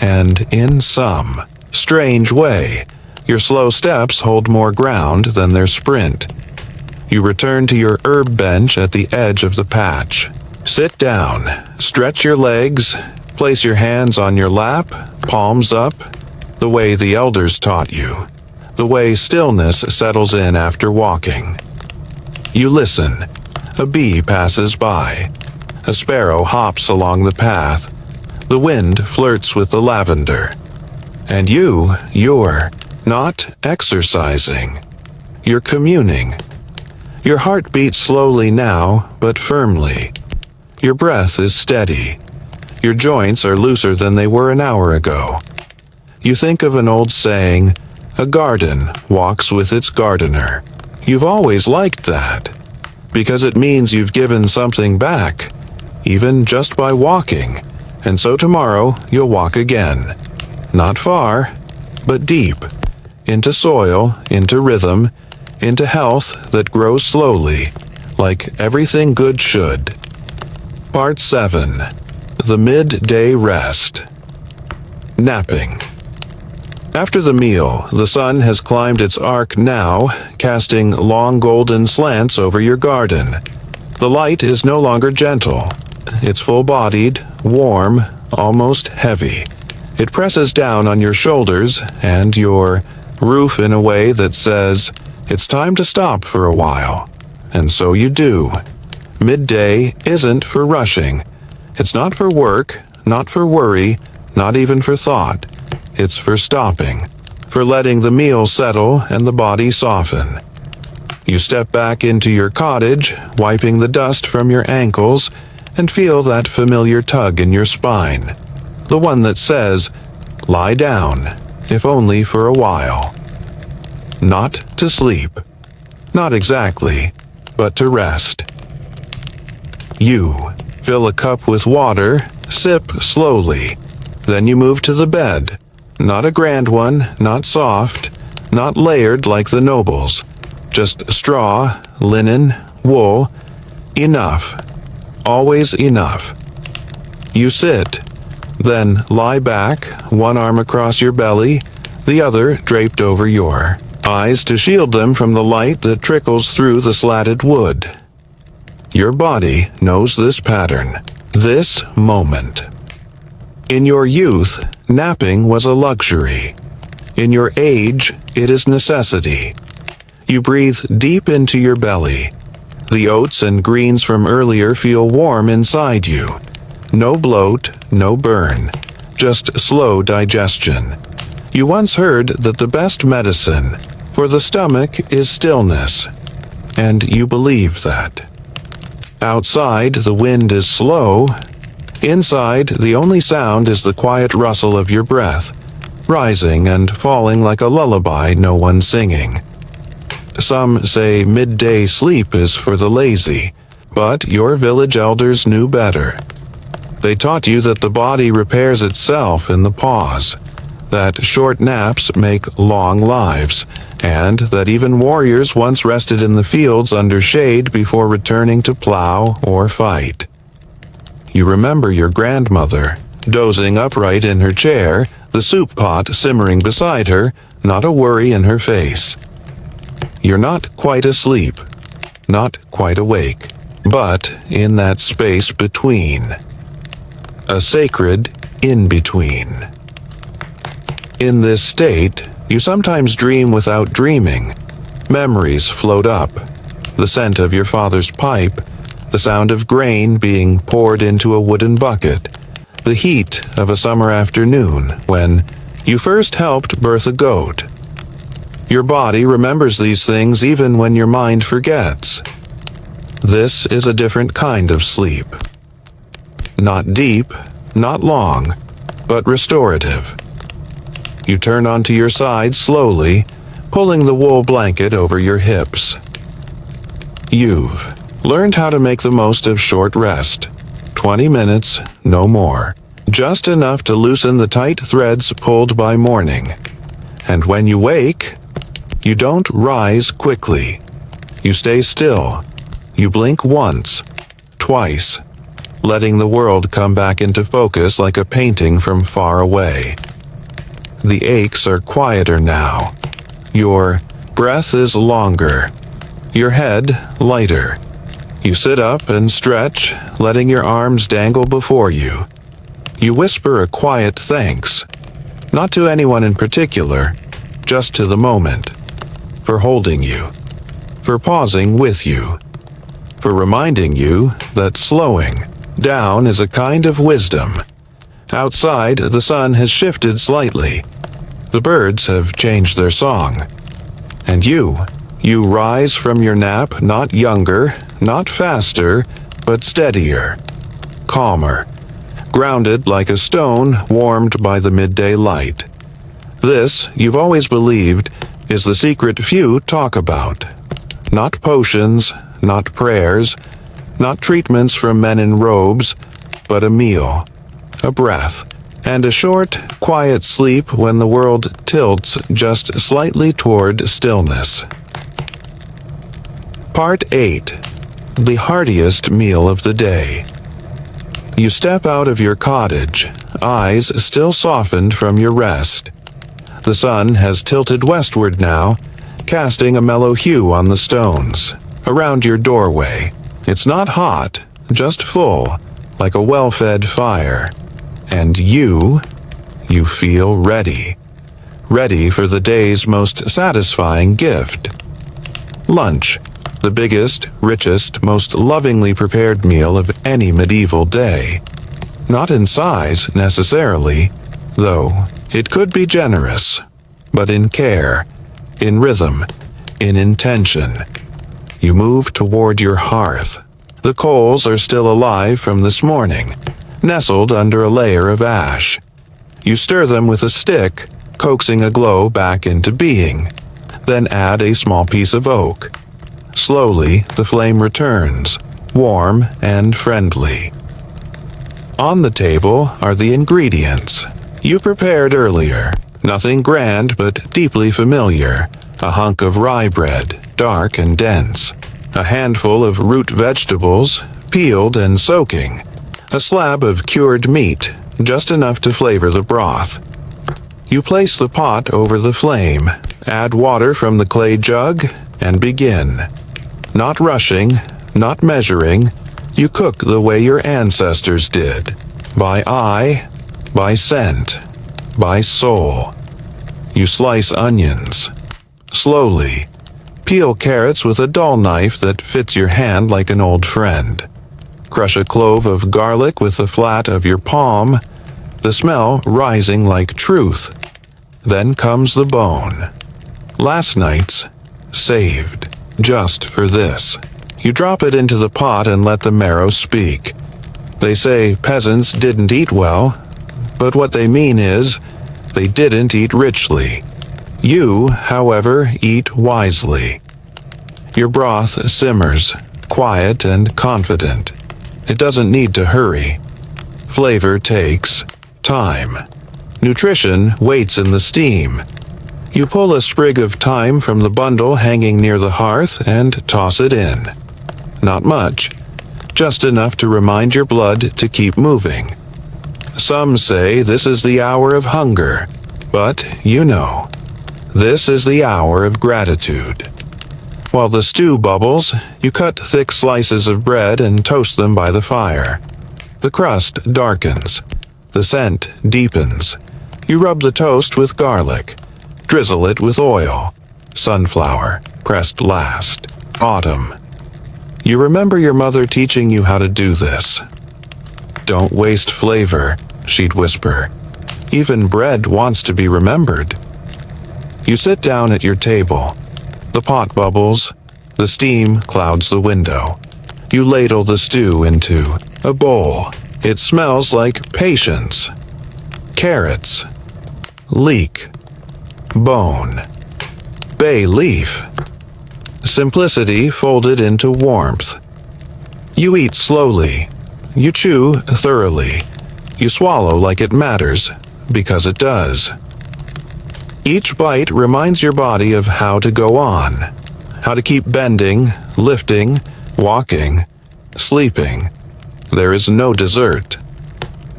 And in some strange way, your slow steps hold more ground than their sprint. You return to your herb bench at the edge of the patch. Sit down, stretch your legs, place your hands on your lap, palms up, the way the elders taught you, the way stillness settles in after walking. You listen. A bee passes by. A sparrow hops along the path. The wind flirts with the lavender. And you're not exercising. You're communing. Your heart beats slowly now, but firmly. Your breath is steady. Your joints are looser than they were an hour ago. You think of an old saying, "A garden walks with its gardener." You've always liked that, because it means you've given something back, even just by walking, and so tomorrow you'll walk again. Not far, but deep, into soil, into rhythm, into health that grows slowly, like everything good should. Part 7. The Midday Rest. Napping. After the meal, the sun has climbed its arc now, casting long golden slants over your garden. The light is no longer gentle. It's full-bodied, warm, almost heavy. It presses down on your shoulders and your roof in a way that says, it's time to stop for a while. And so you do. Midday isn't for rushing. It's not for work, not for worry, not even for thought. It's for stopping, for letting the meal settle and the body soften. You step back into your cottage, wiping the dust from your ankles, and feel that familiar tug in your spine. The one that says, lie down, if only for a while. Not to sleep. Not exactly, but to rest. You fill a cup with water, sip slowly. Then you move to the bed. Not a grand one, not soft, not layered like the nobles. Just straw, linen, wool. Enough. Always enough. You sit. Then lie back, one arm across your belly, the other draped over your eyes to shield them from the light that trickles through the slatted wood. Your body knows this pattern, this moment. In your youth, napping was a luxury. In your age, it is necessity. You breathe deep into your belly. The oats and greens from earlier feel warm inside you. No bloat, no burn, just slow digestion. You once heard that the best medicine for the stomach is stillness, and you believe that. Outside, the wind is slow. Inside, the only sound is the quiet rustle of your breath, rising and falling like a lullaby no one's singing. Some say midday sleep is for the lazy, but your village elders knew better. They taught you that the body repairs itself in the pause, that short naps make long lives, and that even warriors once rested in the fields under shade before returning to plow or fight. You remember your grandmother, dozing upright in her chair, the soup pot simmering beside her, not a worry in her face. You're not quite asleep, not quite awake, but in that space between. A sacred in-between. In this state, you sometimes dream without dreaming. Memories float up. The scent of your father's pipe, the sound of grain being poured into a wooden bucket, the heat of a summer afternoon when you first helped birth a goat. Your body remembers these things even when your mind forgets. This is a different kind of sleep. Not deep, not long, but restorative. You turn onto your side slowly, pulling the wool blanket over your hips. You've learned how to make the most of short rest. 20 minutes, no more. Just enough to loosen the tight threads pulled by morning. And when you wake, you don't rise quickly. You stay still. You blink once, twice, letting the world come back into focus like a painting from far away. The aches are quieter now. Your breath is longer. Your head lighter. You sit up and stretch, letting your arms dangle before you. You whisper a quiet thanks, not to anyone in particular, just to the moment, for holding you, for pausing with you, for reminding you that slowing down is a kind of wisdom. Outside, the sun has shifted slightly. The birds have changed their song. And you rise from your nap not younger, not faster, but steadier, calmer, grounded like a stone warmed by the midday light. This, you've always believed, is the secret few talk about. Not potions, not prayers, not treatments from men in robes, but a meal, a breath, and a short, quiet sleep when the world tilts just slightly toward stillness. Part 8. The heartiest meal of the day. You step out of your cottage, eyes still softened from your rest. The sun has tilted westward now, casting a mellow hue on the stones around your doorway. It's not hot, just full, like a well-fed fire. And you feel ready. Ready for the day's most satisfying gift. Lunch, the biggest, richest, most lovingly prepared meal of any medieval day. Not in size, necessarily, though it could be generous, but in care, in rhythm, in intention. You move toward your hearth. The coals are still alive from this morning, nestled under a layer of ash. You stir them with a stick, coaxing a glow back into being, then add a small piece of oak. Slowly, the flame returns, warm and friendly. On the table are the ingredients you prepared earlier. Nothing grand but deeply familiar. A hunk of rye bread, dark and dense. A handful of root vegetables, peeled and soaking. A slab of cured meat, just enough to flavor the broth. You place the pot over the flame, add water from the clay jug, and begin. Not rushing, not measuring, you cook the way your ancestors did. By eye, by scent, by soul. You slice onions. Slowly. Peel carrots with a dull knife that fits your hand like an old friend. Crush a clove of garlic with the flat of your palm, the smell rising like truth. Then comes the bone. Last night's, saved, just for this. You drop it into the pot and let the marrow speak. They say peasants didn't eat well, but what they mean is, they didn't eat richly. You, however, eat wisely. Your broth simmers, quiet and confident. It doesn't need to hurry. Flavor takes time. Nutrition waits in the steam. You pull a sprig of thyme from the bundle hanging near the hearth and toss it in. Not much, just enough to remind your blood to keep moving. Some say this is the hour of hunger, but you know, this is the hour of gratitude. While the stew bubbles, you cut thick slices of bread and toast them by the fire. The crust darkens. The scent deepens. You rub the toast with garlic. Drizzle it with oil. Sunflower, pressed last. Autumn. You remember your mother teaching you how to do this. Don't waste flavor, she'd whisper. Even bread wants to be remembered. You sit down at your table. The pot bubbles. The steam clouds the window. You ladle the stew into a bowl. It smells like patience. Carrots. Leek. Bone. Bay leaf. Simplicity folded into warmth. You eat slowly. You chew thoroughly. You swallow like it matters, because it does. Each bite reminds your body of how to go on, how to keep bending, lifting, walking, sleeping. There is no dessert.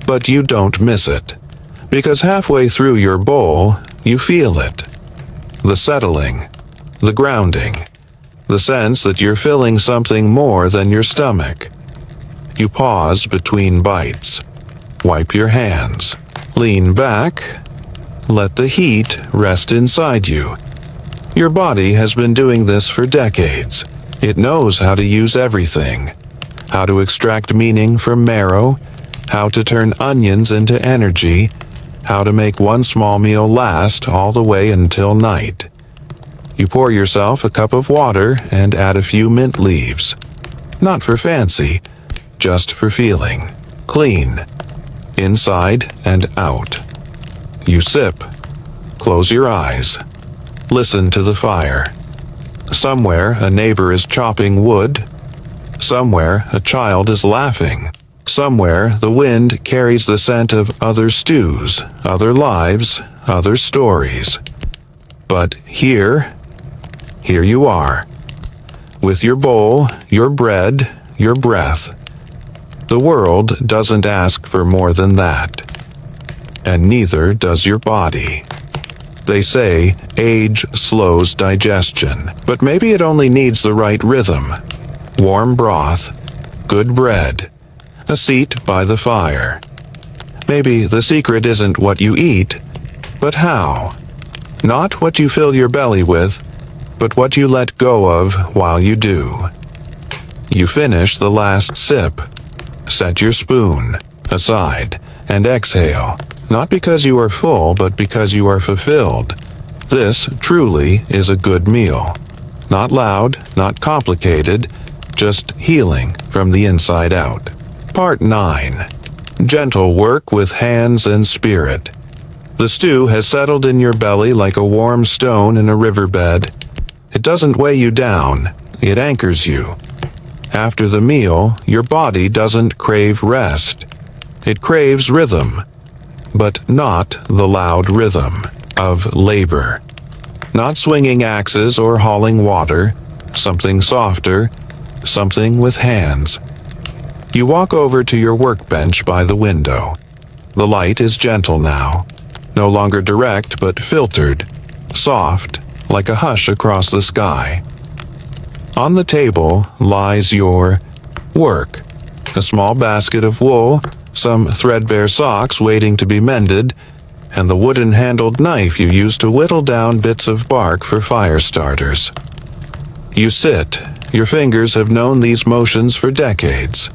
But you don't miss it, because halfway through your bowl, you feel it. The settling, the grounding, the sense that you're filling something more than your stomach. You pause between bites, wipe your hands, lean back, let the heat rest inside you. Your body has been doing this for decades. It knows how to use everything, how to extract meaning from marrow, how to turn onions into energy, how to make one small meal last all the way until night. You pour yourself a cup of water and add a few mint leaves. Not for fancy, just for feeling. Clean, inside and out. You sip. Close your eyes. Listen to the fire. Somewhere a neighbor is chopping wood. Somewhere a child is laughing. Somewhere the wind carries the scent of other stews, other lives, other stories. But here you are, with your bowl, your bread, your breath. The world doesn't ask for more than that. And neither does your body. They say age slows digestion, but maybe it only needs the right rhythm. Warm broth, good bread, a seat by the fire. Maybe the secret isn't what you eat, but how. Not what you fill your belly with, but what you let go of while you do. You finish the last sip. Set your spoon aside and exhale. Not because you are full, but because you are fulfilled. This truly is a good meal. Not loud, not complicated, just healing from the inside out. Part 9. Gentle work with hands and spirit. The stew has settled in your belly like a warm stone in a riverbed. It doesn't weigh you down, it anchors you. After the meal, your body doesn't crave rest. It craves rhythm. But not the loud rhythm of labor. Not swinging axes or hauling water, something softer, something with hands. You walk over to your workbench by the window. The light is gentle now, no longer direct but filtered, soft, like a hush across the sky. On the table lies your work, a small basket of wool, some threadbare socks waiting to be mended, and the wooden-handled knife you use to whittle down bits of bark for fire starters. You sit. Your fingers have known these motions for decades.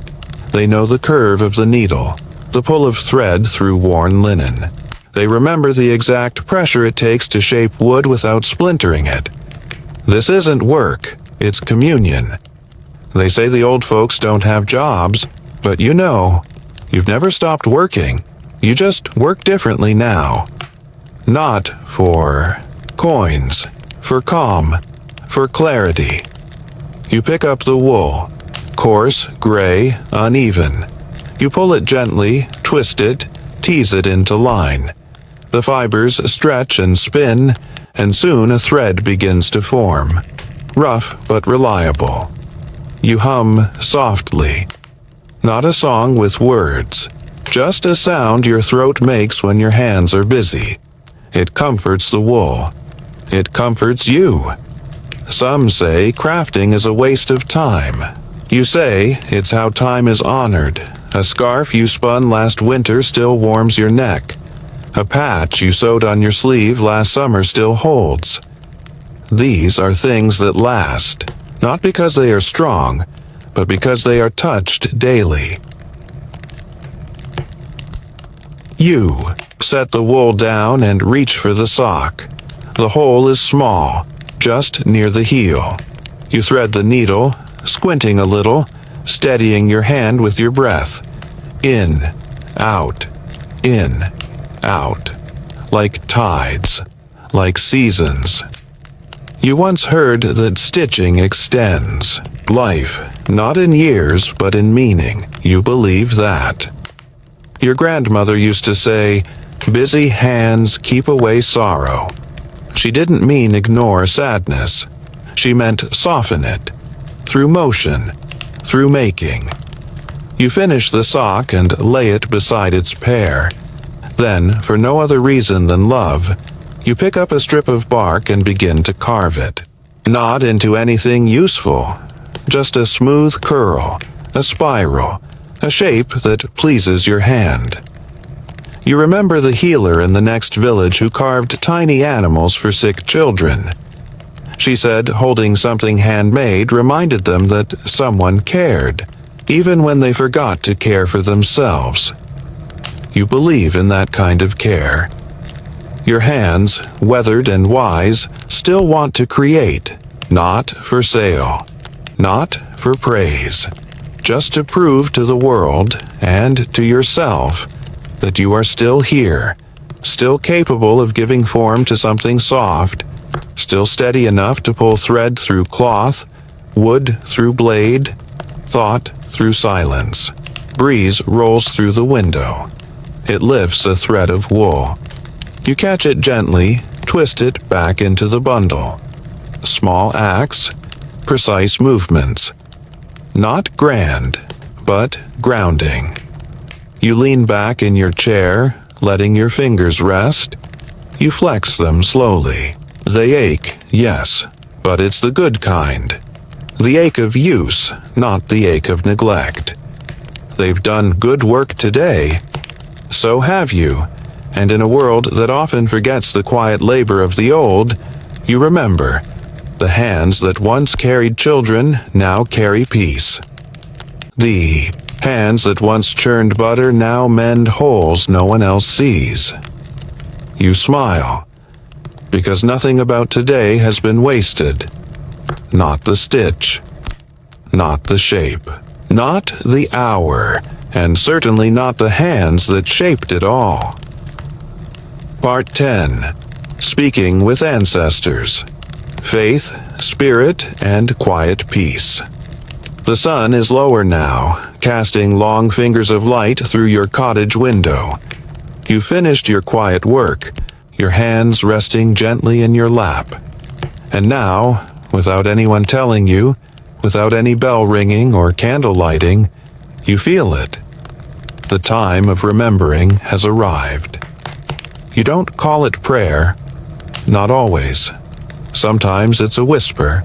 They know the curve of the needle, the pull of thread through worn linen. They remember the exact pressure it takes to shape wood without splintering it. This isn't work, it's communion. They say the old folks don't have jobs, but you know, you've never stopped working. You just work differently now. Not for coins, for calm, for clarity. You pick up the wool, coarse, gray, uneven. You pull it gently, twist it, tease it into line. The fibers stretch and spin, and soon a thread begins to form. Rough but reliable. You hum softly. Not a song with words, just a sound your throat makes when your hands are busy. It comforts the wool. It comforts you. Some say crafting is a waste of time. You say it's how time is honored. A scarf you spun last winter still warms your neck. A patch you sewed on your sleeve last summer still holds. These are things that last, not because they are strong, but because they are touched daily. You set the wool down and reach for the sock. The hole is small, just near the heel. You thread the needle, squinting a little, steadying your hand with your breath. In, out, like tides, like seasons. You once heard that stitching extends life, not in years, but in meaning. You believe that. Your grandmother used to say, "Busy hands keep away sorrow." She didn't mean ignore sadness. She meant soften it. Through motion. Through making. You finish the sock and lay it beside its pair. Then, for no other reason than love, you pick up a strip of bark and begin to carve it. Not into anything useful. Just a smooth curl, a spiral, a shape that pleases your hand. You remember the healer in the next village who carved tiny animals for sick children. She said holding something handmade reminded them that someone cared, even when they forgot to care for themselves. You believe in that kind of care. Your hands, weathered and wise, still want to create, not for sale, not for praise, just to prove to the world and to yourself that you are still here, still capable of giving form to something soft, still steady enough to pull thread through cloth, wood through blade, thought through silence. Breeze rolls through the window. It lifts a thread of wool. You catch it gently, twist it back into the bundle. Small acts, precise movements. Not grand, but grounding. You lean back in your chair, letting your fingers rest. You flex them slowly. They ache, yes, but it's the good kind. The ache of use, not the ache of neglect. They've done good work today. So have you, and in a world that often forgets the quiet labor of the old, you remember, the hands that once carried children now carry peace. The hands that once churned butter now mend holes no one else sees. You smile, because nothing about today has been wasted. Not the stitch, not the shape, not the hour, and certainly not the hands that shaped it all. Part 10. Speaking with Ancestors. Faith, Spirit, and Quiet Peace. The sun is lower now, casting long fingers of light through your cottage window. You finished your quiet work, your hands resting gently in your lap. And now, without anyone telling you, without any bell ringing or candle lighting, you feel it. The time of remembering has arrived. You don't call it prayer, not always. Sometimes it's a whisper.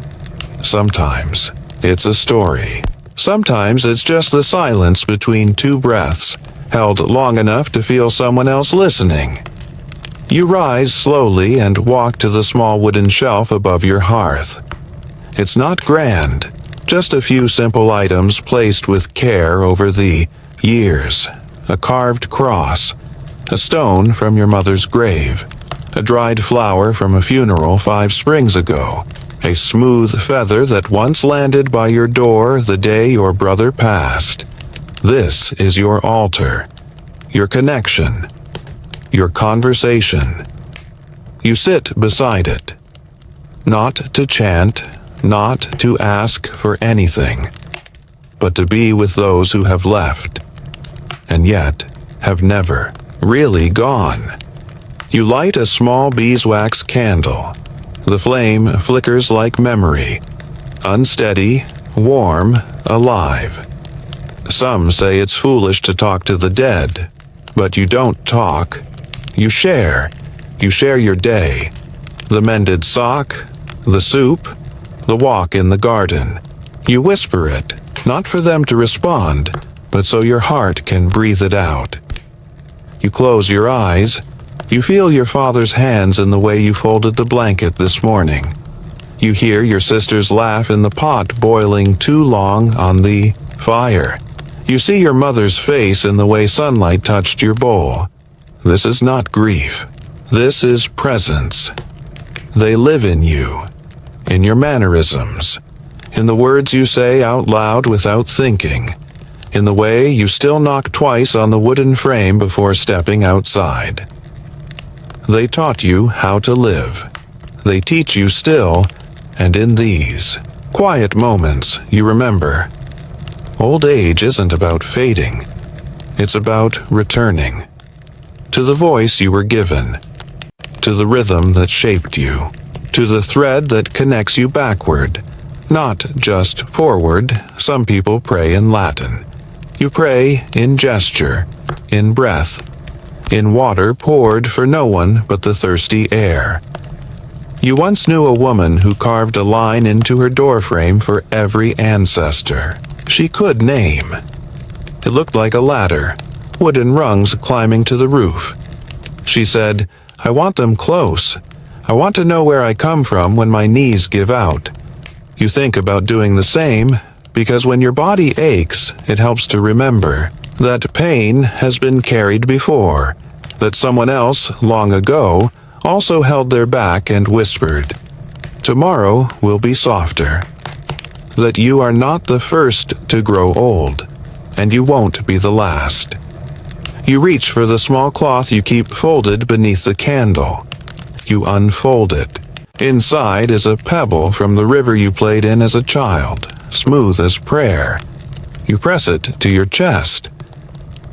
Sometimes it's a story. Sometimes it's just the silence between two breaths, held long enough to feel someone else listening. You rise slowly and walk to the small wooden shelf above your hearth. It's not grand, just a few simple items placed with care over the years. A carved cross, a stone from your mother's grave, a dried flower from a funeral 5 springs ago, a smooth feather that once landed by your door the day your brother passed. This is your altar, your connection, your conversation. You sit beside it, not to chant, not to ask for anything, but to be with those who have left, and yet have never really gone. You light a small beeswax candle. The flame flickers like memory, unsteady, warm, alive. Some say it's foolish to talk to the dead, but you don't talk. You share. You share your day. The mended sock, the soup, the walk in the garden. You whisper it, not for them to respond, but so your heart can breathe it out. You close your eyes. You feel your father's hands in the way you folded the blanket this morning. You hear your sister's laugh in the pot boiling too long on the fire. You see your mother's face in the way sunlight touched your bowl. This is not grief. This is presence. They live in you, in your mannerisms, in the words you say out loud without thinking, in the way you still knock twice on the wooden frame before stepping outside. They taught you how to live. They teach you still, and in these quiet moments you remember. Old age isn't about fading. It's about returning to the voice you were given, to the rhythm that shaped you, to the thread that connects you backward, not just forward. Some people pray in Latin. You pray in gesture, in breath, in water poured for no one but the thirsty air. You once knew a woman who carved a line into her doorframe for every ancestor she could name. It looked like a ladder, wooden rungs climbing to the roof. She said, "I want them close. I want to know where I come from when my knees give out." You think about doing the same, because when your body aches, it helps to remember that pain has been carried before, that someone else, long ago, also held their back and whispered, "Tomorrow will be softer." That you are not the first to grow old, and you won't be the last. You reach for the small cloth you keep folded beneath the candle. You unfold it. Inside is a pebble from the river you played in as a child, smooth as prayer. You press it to your chest.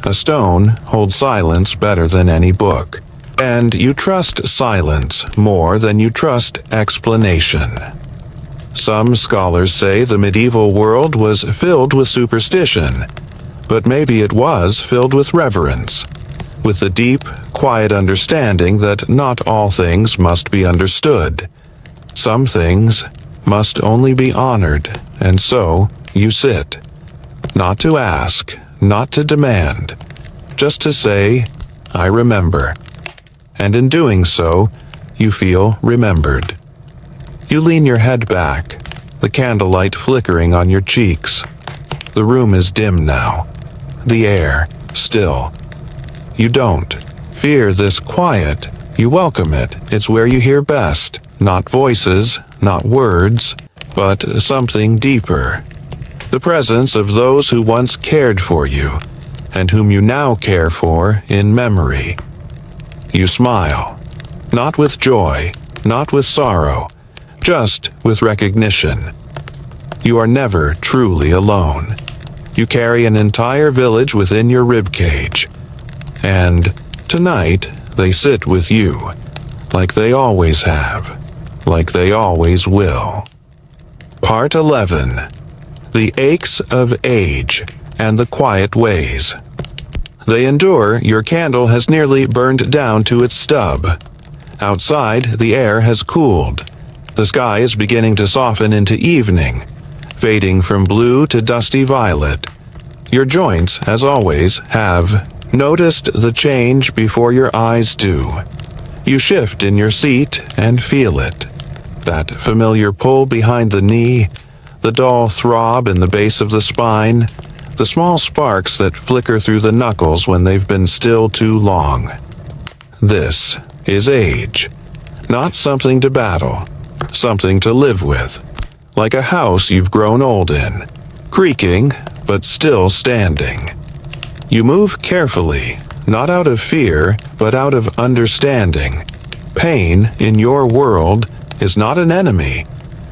A stone holds silence better than any book, and you trust silence more than you trust explanation. Some scholars say the medieval world was filled with superstition, but maybe it was filled with reverence, with the deep, quiet understanding that not all things must be understood. Some things must only be honored, and so you sit. Not to ask, not to demand, just to say, "I remember." And in doing so, you feel remembered. You lean your head back, the candlelight flickering on your cheeks. The room is dim now, the air still. You don't fear this quiet, you welcome it. It's where you hear best, not voices, not words, but something deeper. The presence of those who once cared for you, and whom you now care for in memory. You smile, not with joy, not with sorrow, just with recognition. You are never truly alone. You carry an entire village within your ribcage. And tonight, they sit with you, like they always have, like they always will. Part 11. The Aches of Age and the Quiet Ways. They endure. Your candle has nearly burned down to its stub. Outside, the air has cooled. The sky is beginning to soften into evening, fading from blue to dusty violet. Your joints, as always, have noticed the change before your eyes do. You shift in your seat and feel it. That familiar pull behind the knee, the dull throb in the base of the spine, the small sparks that flicker through the knuckles when they've been still too long. This is age. Not something to battle, something to live with. Like a house you've grown old in, creaking but still standing. You move carefully, not out of fear, but out of understanding. Pain in your world is not an enemy.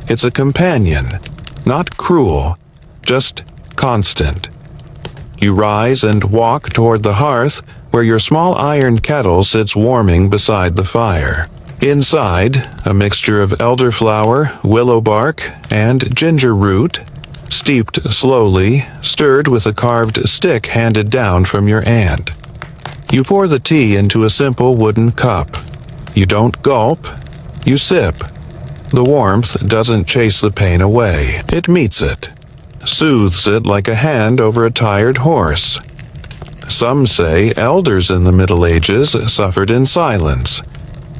It's a companion, not cruel, just constant. You rise and walk toward the hearth, where your small iron kettle sits warming beside the fire. Inside, a mixture of elderflower, willow bark, and ginger root, steeped slowly, stirred with a carved stick handed down from your aunt. You pour the tea into a simple wooden cup. You don't gulp, you sip. The warmth doesn't chase the pain away. It meets it, soothes it like a hand over a tired horse. Some say elders in the Middle Ages suffered in silence,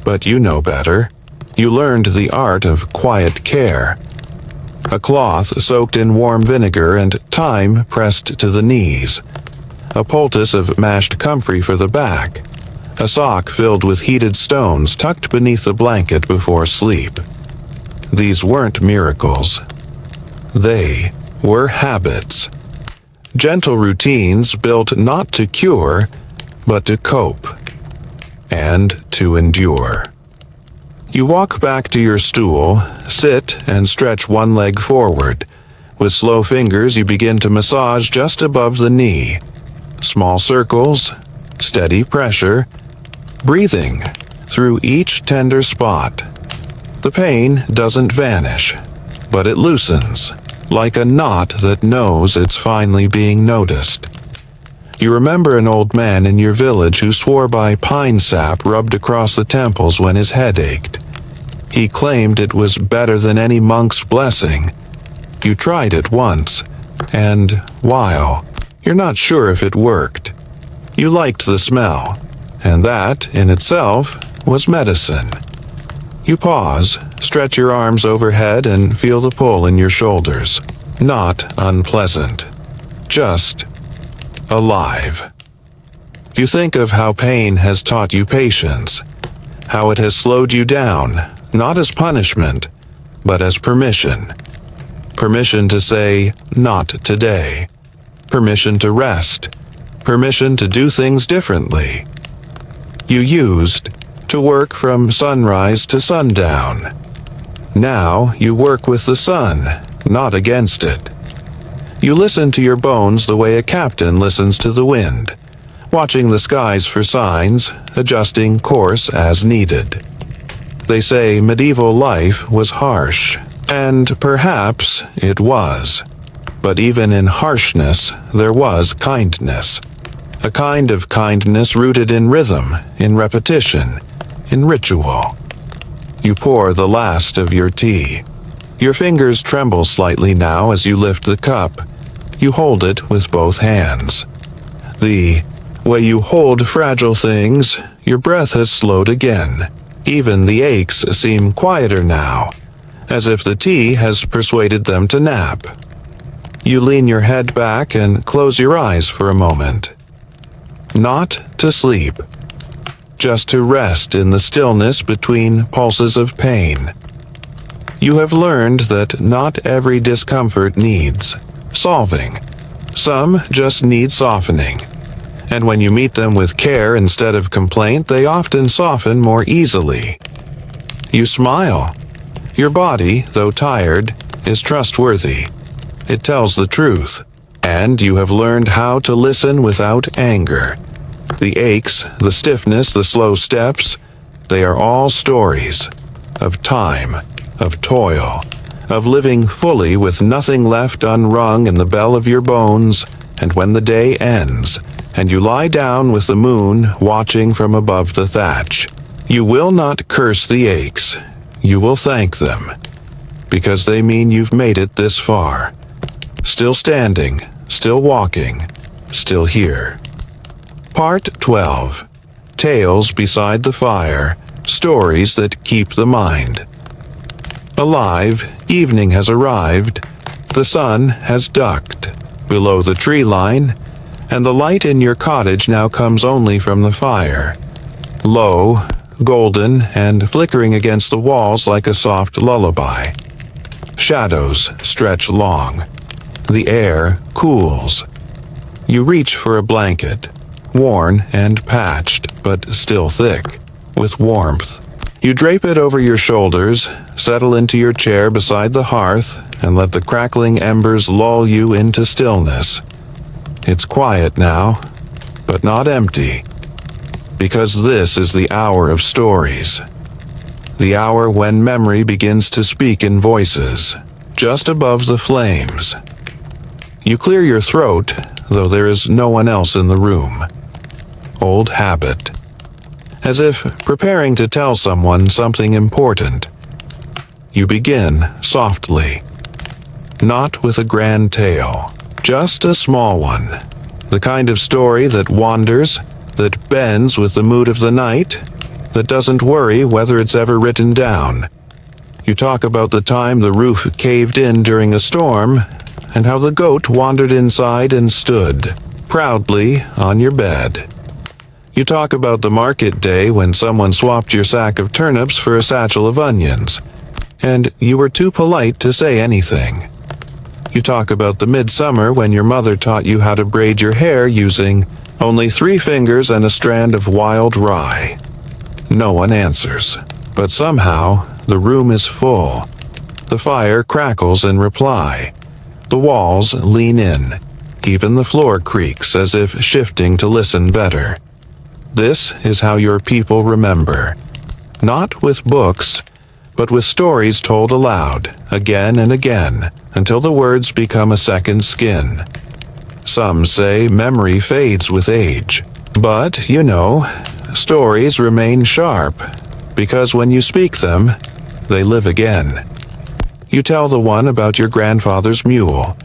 but you know better. You learned the art of quiet care. A cloth soaked in warm vinegar and thyme pressed to the knees. A poultice of mashed comfrey for the back. A sock filled with heated stones tucked beneath the blanket before sleep. These weren't miracles. They were habits. Gentle routines built not to cure, but to cope and to endure. You walk back to your stool, sit, and stretch one leg forward. With slow fingers, you begin to massage just above the knee. Small circles, steady pressure, breathing, through each tender spot. The pain doesn't vanish, but it loosens, like a knot that knows it's finally being noticed. You remember an old man in your village who swore by pine sap rubbed across the temples when his head ached. He claimed it was better than any monk's blessing. You tried it once, and while you're not sure if it worked, you liked the smell, and that, in itself, was medicine. You pause, stretch your arms overhead, and feel the pull in your shoulders. Not unpleasant, just alive. You think of how pain has taught you patience, how it has slowed you down, not as punishment, but as permission. Permission to say, not today. Permission to rest. Permission to do things differently. You used to work from sunrise to sundown. Now you work with the sun, not against it. You listen to your bones the way a captain listens to the wind, watching the skies for signs, adjusting course as needed. They say medieval life was harsh, and perhaps it was. But even in harshness, there was kindness. A kind of kindness rooted in rhythm, in repetition, in ritual. You pour the last of your tea. Your fingers tremble slightly now as you lift the cup. You hold it with both hands. The way you hold fragile things, your breath has slowed again. Even the aches seem quieter now, as if the tea has persuaded them to nap. You lean your head back and close your eyes for a moment. Not to sleep, just to rest in the stillness between pulses of pain. You have learned that not every discomfort needs solving. Some just need softening. And when you meet them with care instead of complaint, they often soften more easily. You smile. Your body, though tired, is trustworthy. It tells the truth. And you have learned how to listen without anger. The aches, the stiffness, the slow steps, they are all stories of time, of toil, of living fully with nothing left unwrung in the bell of your bones, and when the day ends, and you lie down with the moon watching from above the thatch, you will not curse the aches. You will thank them, because they mean you've made it this far. Still standing, still walking, still here. Part 12. Tales Beside the Fire. Stories that keep the mind. Alive, evening has arrived. The sun has ducked below the tree line, and the light in your cottage now comes only from the fire. Low, golden, and flickering against the walls like a soft lullaby. Shadows stretch long. The air cools. You reach for a blanket, worn and patched, but still thick, with warmth. You drape it over your shoulders, settle into your chair beside the hearth, and let the crackling embers lull you into stillness. It's quiet now, but not empty, because this is the hour of stories. The hour when memory begins to speak in voices, just above the flames. You clear your throat, though there is no one else in the room. Old habit. As if preparing to tell someone something important. You begin softly. Not with a grand tale, just a small one. The kind of story that wanders, that bends with the mood of the night, that doesn't worry whether it's ever written down. You talk about the time the roof caved in during a storm, and how the goat wandered inside and stood, proudly, on your bed. You talk about the market day when someone swapped your sack of turnips for a satchel of onions, and you were too polite to say anything. You talk about the midsummer when your mother taught you how to braid your hair using only 3 fingers and a strand of wild rye. No one answers, but somehow the room is full. The fire crackles in reply. The walls lean in. Even the floor creaks as if shifting to listen better. This is how your people remember. Not with books, but with stories told aloud, again and again, until the words become a second skin. Some say memory fades with age, but, stories remain sharp, because when you speak them, they live again. You tell the one about your grandfather's mule,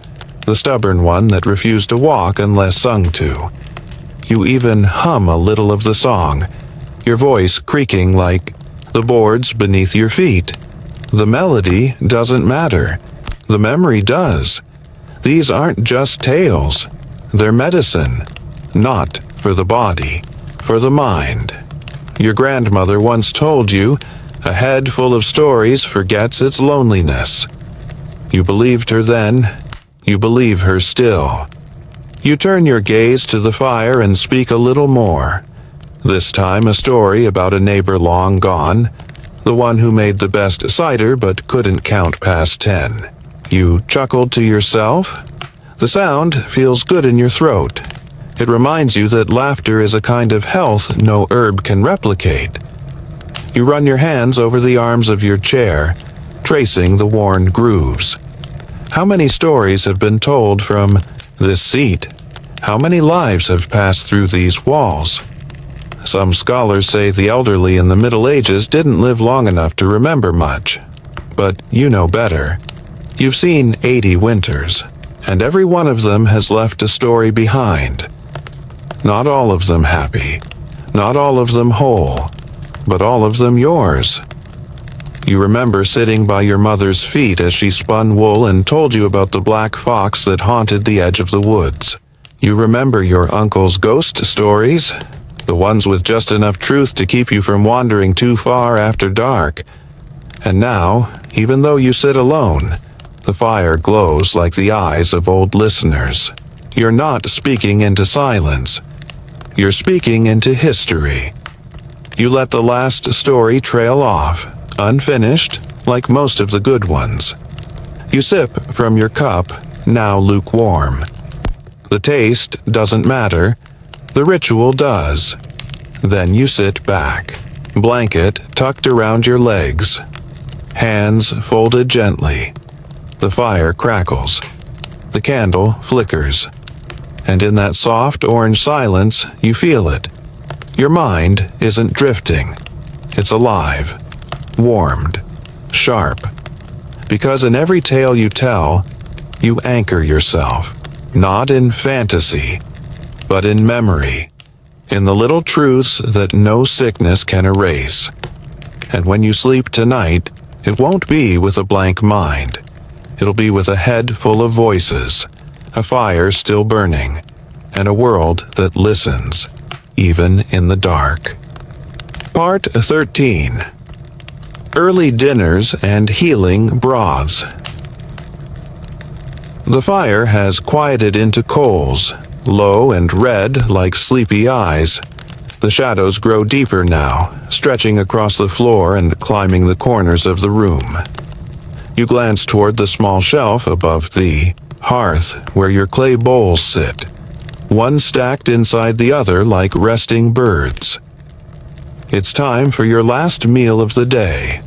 the stubborn one that refused to walk unless sung to. You even hum a little of the song, your voice creaking like the boards beneath your feet. The melody doesn't matter. The memory does. These aren't just tales. They're medicine. Not for the body, for the mind. Your grandmother once told you, a head full of stories forgets its loneliness. You believed her then. You believe her still. You turn your gaze to the fire and speak a little more. This time a story about a neighbor long gone, the one who made the best cider but couldn't count past 10. You chuckled to yourself. The sound feels good in your throat. It reminds you that laughter is a kind of health no herb can replicate. You run your hands over the arms of your chair, tracing the worn grooves. How many stories have been told from this seat? How many lives have passed through these walls? Some scholars say the elderly in the Middle Ages didn't live long enough to remember much. But you know better. You've seen 80 winters, and every one of them has left a story behind. Not all of them happy, not all of them whole, but all of them yours. You remember sitting by your mother's feet as she spun wool and told you about the black fox that haunted the edge of the woods. You remember your uncle's ghost stories, the ones with just enough truth to keep you from wandering too far after dark. And now, even though you sit alone, the fire glows like the eyes of old listeners. You're not speaking into silence. You're speaking into history. You let the last story trail off, unfinished, like most of the good ones. You sip from your cup, now lukewarm. The taste doesn't matter. The ritual does. Then you sit back, blanket tucked around your legs, hands folded gently. The fire crackles. The candle flickers. And in that soft orange silence, you feel it. Your mind isn't drifting. It's alive, warmed, sharp. Because in every tale you tell, you anchor yourself, not in fantasy, but in memory, in the little truths that no sickness can erase. And when you sleep tonight, it won't be with a blank mind. It'll be with a head full of voices, a fire still burning, and a world that listens, even in the dark. Part 13. Early Dinners and Healing Broths. The fire has quieted into coals, low and red like sleepy eyes. The shadows grow deeper now, stretching across the floor and climbing the corners of the room. You glance toward the small shelf above the hearth where your clay bowls sit, one stacked inside the other like resting birds. It's time for your last meal of the day.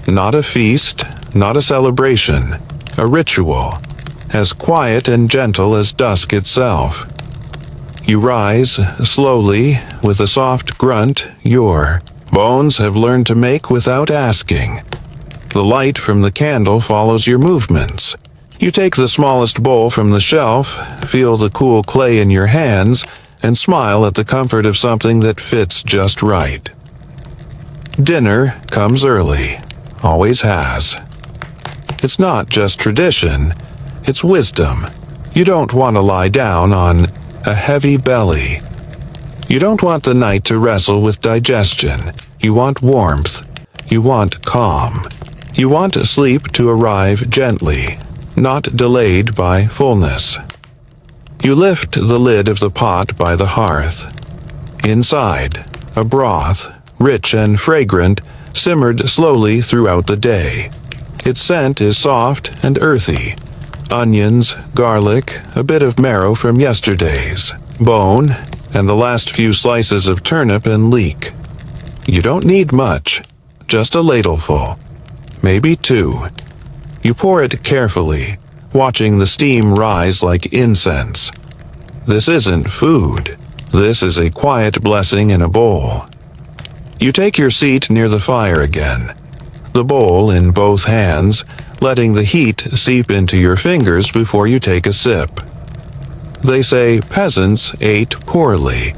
Not a feast, not a celebration, a ritual, as quiet and gentle as dusk itself. You rise, slowly, with a soft grunt your bones have learned to make without asking. The light from the candle follows your movements. You take the smallest bowl from the shelf, feel the cool clay in your hands, and smile at the comfort of something that fits just right. Dinner comes early, always has. It's not just tradition, it's wisdom. You don't want to lie down on a heavy belly. You don't want the night to wrestle with digestion. You want warmth. You want calm. You want sleep to arrive gently, not delayed by fullness. You lift the lid of the pot by the hearth. Inside, a broth, rich and fragrant, simmered slowly throughout the day. Its scent is soft and earthy. Onions, garlic, a bit of marrow from yesterday's bone, and the last few slices of turnip and leek. You don't need much, just a ladleful, maybe two. You pour it carefully, watching the steam rise like incense. This isn't food. This is a quiet blessing in a bowl. You take your seat near the fire again, the bowl in both hands, letting the heat seep into your fingers before you take a sip. They say peasants ate poorly,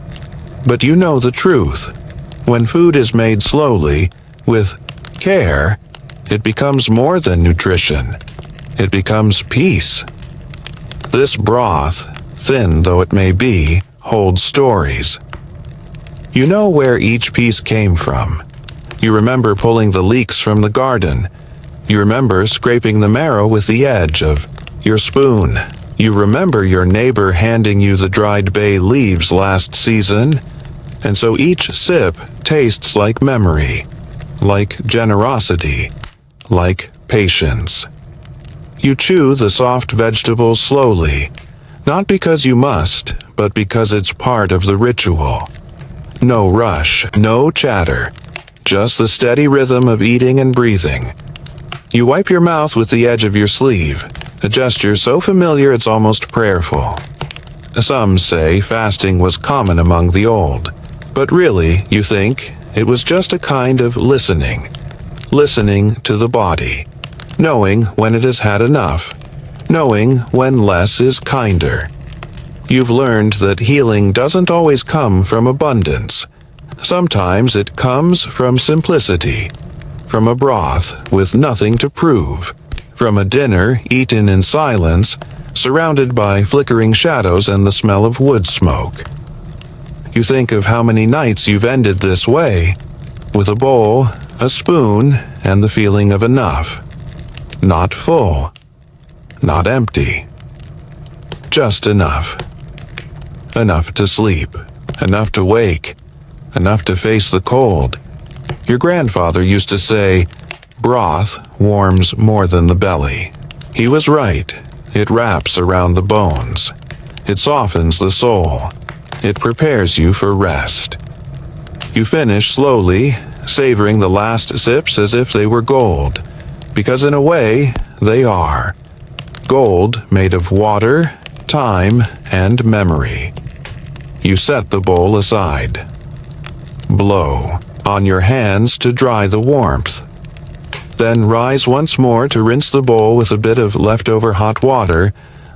but you know the truth. When food is made slowly, with care, it becomes more than nutrition. It becomes peace. This broth, thin though it may be, holds stories. You know where each piece came from. You remember pulling the leeks from the garden. You remember scraping the marrow with the edge of your spoon. You remember your neighbor handing you the dried bay leaves last season. And so each sip tastes like memory, like generosity, like patience. You chew the soft vegetables slowly, not because you must, but because it's part of the ritual. No rush, no chatter, just the steady rhythm of eating and breathing. You wipe your mouth with the edge of your sleeve, a gesture so familiar it's almost prayerful. Some say fasting was common among the old, but really, you think, it was just a kind of listening to the body, knowing when it has had enough, knowing when less is kinder. You've learned that healing doesn't always come from abundance. Sometimes it comes from simplicity, from a broth with nothing to prove, from a dinner eaten in silence, surrounded by flickering shadows and the smell of wood smoke. You think of how many nights you've ended this way, with a bowl, a spoon, and the feeling of enough. Not full, not empty, just enough. Enough to sleep, enough to wake, enough to face the cold. Your grandfather used to say, broth warms more than the belly. He was right. It wraps around the bones. It softens the soul. It prepares you for rest. You finish slowly, savoring the last sips as if they were gold, because in a way, they are. Gold made of water, time, and memory. You set the bowl aside. Blow on your hands to dry the warmth. Then rise once more to rinse the bowl with a bit of leftover hot water,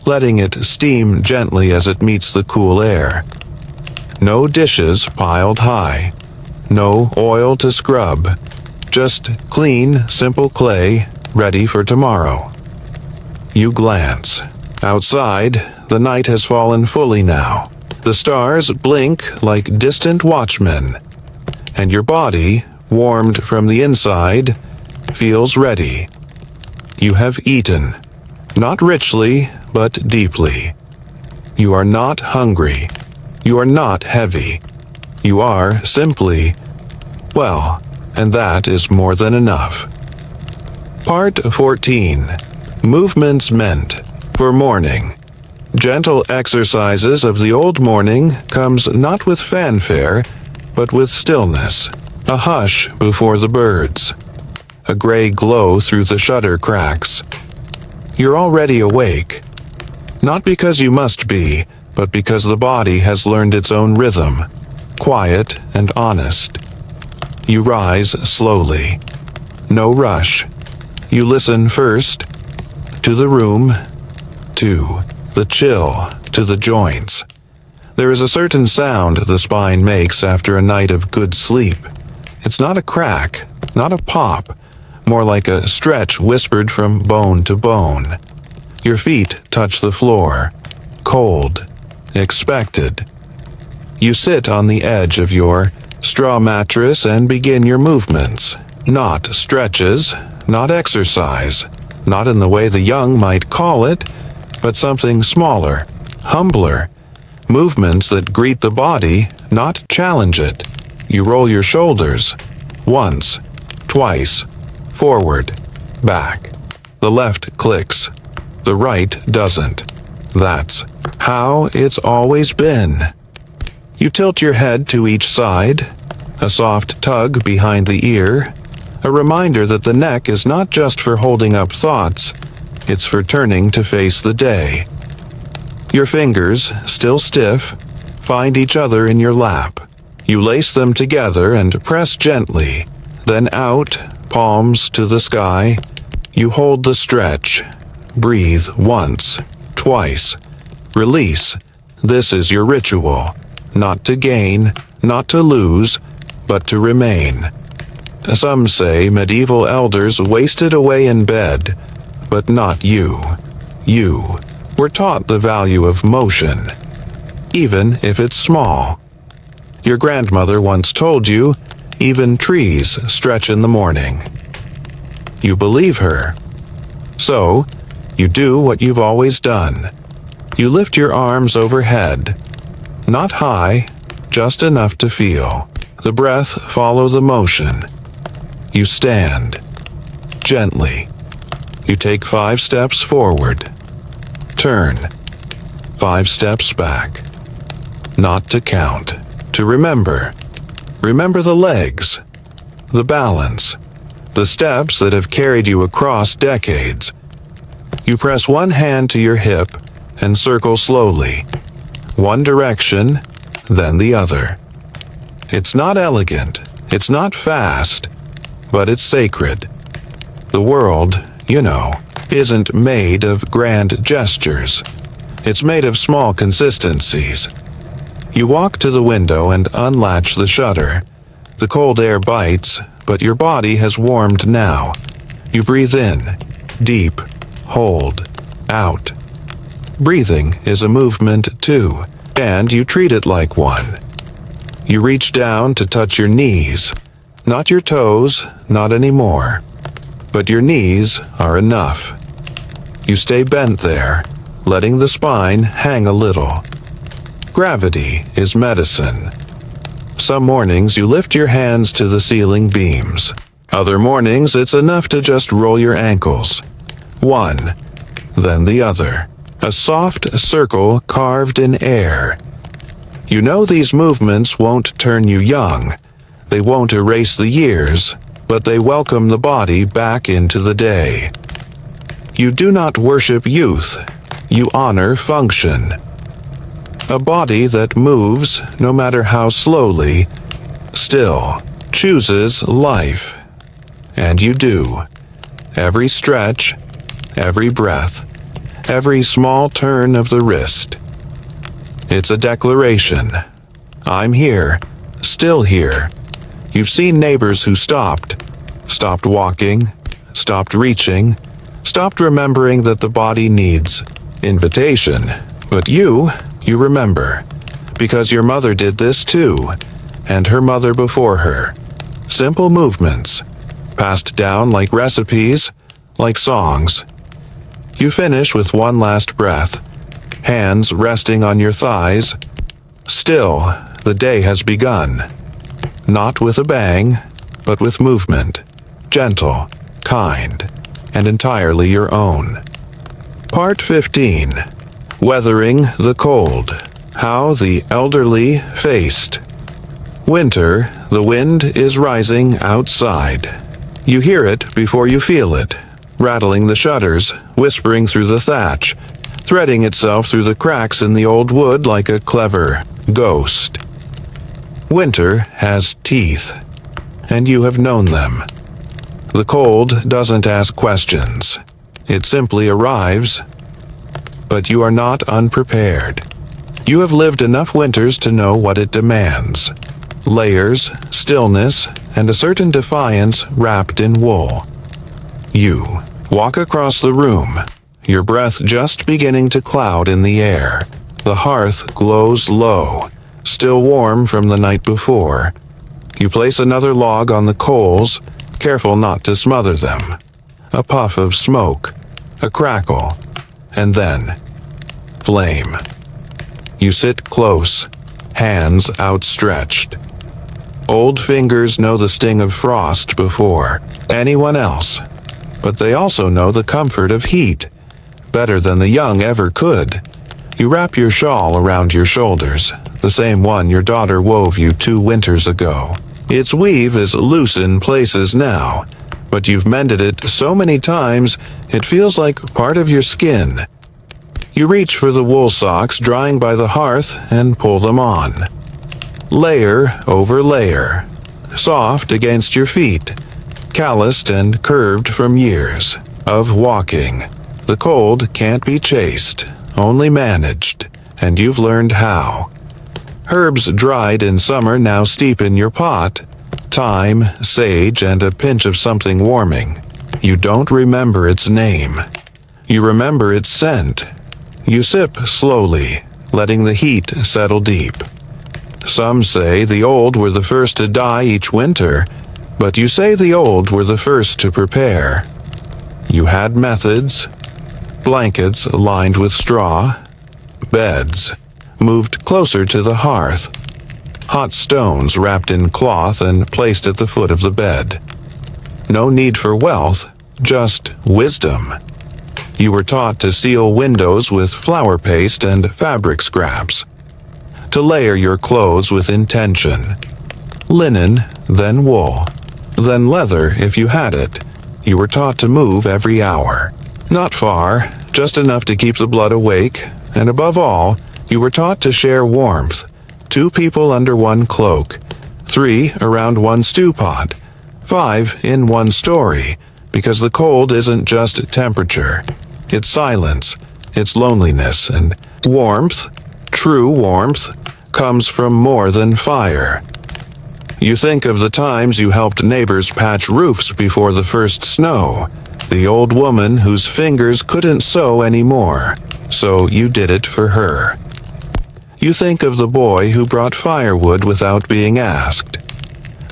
letting it steam gently as it meets the cool air. No dishes piled high. No oil to scrub. Just clean, simple clay, ready for tomorrow. You glance. Outside, the night has fallen fully now. The stars blink like distant watchmen, and your body, warmed from the inside, feels ready. You have eaten, not richly, but deeply. You are not hungry. You are not heavy. You are simply, well, and that is more than enough. Part 14. Movements meant for morning. Gentle exercises of the old morning comes not with fanfare, but with stillness, a hush before the birds, a gray glow through the shutter cracks. You're already awake, not because you must be, but because the body has learned its own rhythm, quiet and honest. You rise slowly. No rush. You listen first to the room, to the chill, to the joints. There is a certain sound the spine makes after a night of good sleep. It's not a crack, not a pop, more like a stretch whispered from bone to bone. Your feet touch the floor, cold, expected. You sit on the edge of your straw mattress and begin your movements. Not stretches, not exercise, not in the way the young might call it, but something smaller, humbler. Movements that greet the body, not challenge it. You roll your shoulders. Once, twice, forward, back. The left clicks. The right doesn't. That's how it's always been. You tilt your head to each side. a soft tug behind the ear, a reminder that the neck is not just for holding up thoughts, it's for turning to face the day. Your fingers, still stiff, find each other in your lap. You lace them together and press gently, then out, palms to the sky. You hold the stretch. Breathe once, twice. Release. This is your ritual. Not to gain, not to lose, but to remain. Some say medieval elders wasted away in bed, but not you. You were taught the value of motion, even if it's small. Your grandmother once told you, even trees stretch in the morning. You believe her. So, you do what you've always done. You lift your arms overhead. Not high, just enough to feel. The breath follow the motion. You stand. Gently. You take 5 steps forward. Turn. 5 steps back. Not to count. To remember. Remember the legs. The balance. The steps that have carried you across decades. You press one hand to your hip and circle slowly. One direction, then the other. It's not elegant. It's not fast. But it's sacred. The world, isn't made of grand gestures. It's made of small consistencies. You walk to the window and unlatch the shutter. The cold air bites, but your body has warmed now. You breathe in, deep, hold, out. Breathing is a movement too, and you treat it like one. You reach down to touch your knees. Not your toes, not anymore. But your knees are enough. You stay bent there, letting the spine hang a little. Gravity is medicine. Some mornings you lift your hands to the ceiling beams. Other mornings it's enough to just roll your ankles. One, then the other. A soft circle carved in air. You know these movements won't turn you young. They won't erase the years, but they welcome the body back into the day. You do not worship youth. You honor function. A body that moves, no matter how slowly, still chooses life. And you do. Every stretch, every breath, every small turn of the wrist. It's a declaration. I'm here, still here. You've seen neighbors who stopped walking, stopped reaching, stopped remembering that the body needs invitation. But you remember, because your mother did this too, and her mother before her. Simple movements, passed down like recipes, like songs. You finish with one last breath, hands resting on your thighs. Still, the day has begun. Not with a bang, but with movement, gentle, kind, and entirely your own. Part 15. Weathering the Cold. How the Elderly Faced. Winter, the wind is rising outside. You hear it before you feel it, rattling the shutters, whispering through the thatch, threading itself through the cracks in the old wood like a clever ghost. Winter has teeth, and you have known them. The cold doesn't ask questions. It simply arrives. But you are not unprepared. You have lived enough winters to know what it demands. Layers, stillness, and a certain defiance wrapped in wool. You walk across the room, your breath just beginning to cloud in the air. The hearth glows low, still warm from the night before. You place another log on the coals, careful not to smother them. A puff of smoke, a crackle, and then flame. You sit close, hands outstretched. Old fingers know the sting of frost before anyone else, but they also know the comfort of heat, better than the young ever could. You wrap your shawl around your shoulders, the same one your daughter wove you 2 winters ago. Its weave is loose in places now, but you've mended it so many times it feels like part of your skin. You reach for the wool socks drying by the hearth and pull them on. Layer over layer, soft against your feet, calloused and curved from years of walking. The cold can't be chased, only managed, and you've learned how. Herbs dried in summer now steep in your pot. Thyme, sage, and a pinch of something warming. You don't remember its name. You remember its scent. You sip slowly, letting the heat settle deep. Some say the old were the first to die each winter, but you say the old were the first to prepare. You had methods, blankets lined with straw, beds moved closer to the hearth, hot stones wrapped in cloth and placed at the foot of the bed. No need for wealth, just wisdom. You were taught to seal windows with flour paste and fabric scraps, to layer your clothes with intention. Linen, then wool, then leather if you had it. You were taught to move every hour. Not far, just enough to keep the blood awake, and above all, you were taught to share warmth. 2 people under one cloak, 3 around one stew pot, 5 in one story, because the cold isn't just temperature. It's silence, it's loneliness, and warmth, true warmth, comes from more than fire. You think of the times you helped neighbors patch roofs before the first snow, the old woman whose fingers couldn't sew anymore, so you did it for her. You think of the boy who brought firewood without being asked,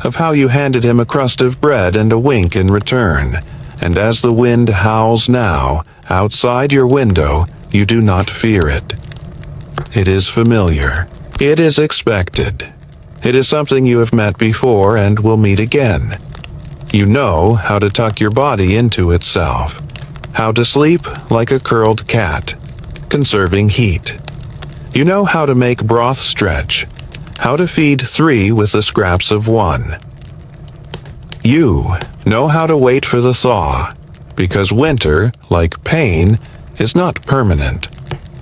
of how you handed him a crust of bread and a wink in return, and as the wind howls now, outside your window, you do not fear it. It is familiar. It is expected. It is something you have met before and will meet again. You know how to tuck your body into itself, how to sleep like a curled cat, conserving heat. You know how to make broth stretch, how to feed 3 with the scraps of 1. You know how to wait for the thaw, because winter, like pain, is not permanent.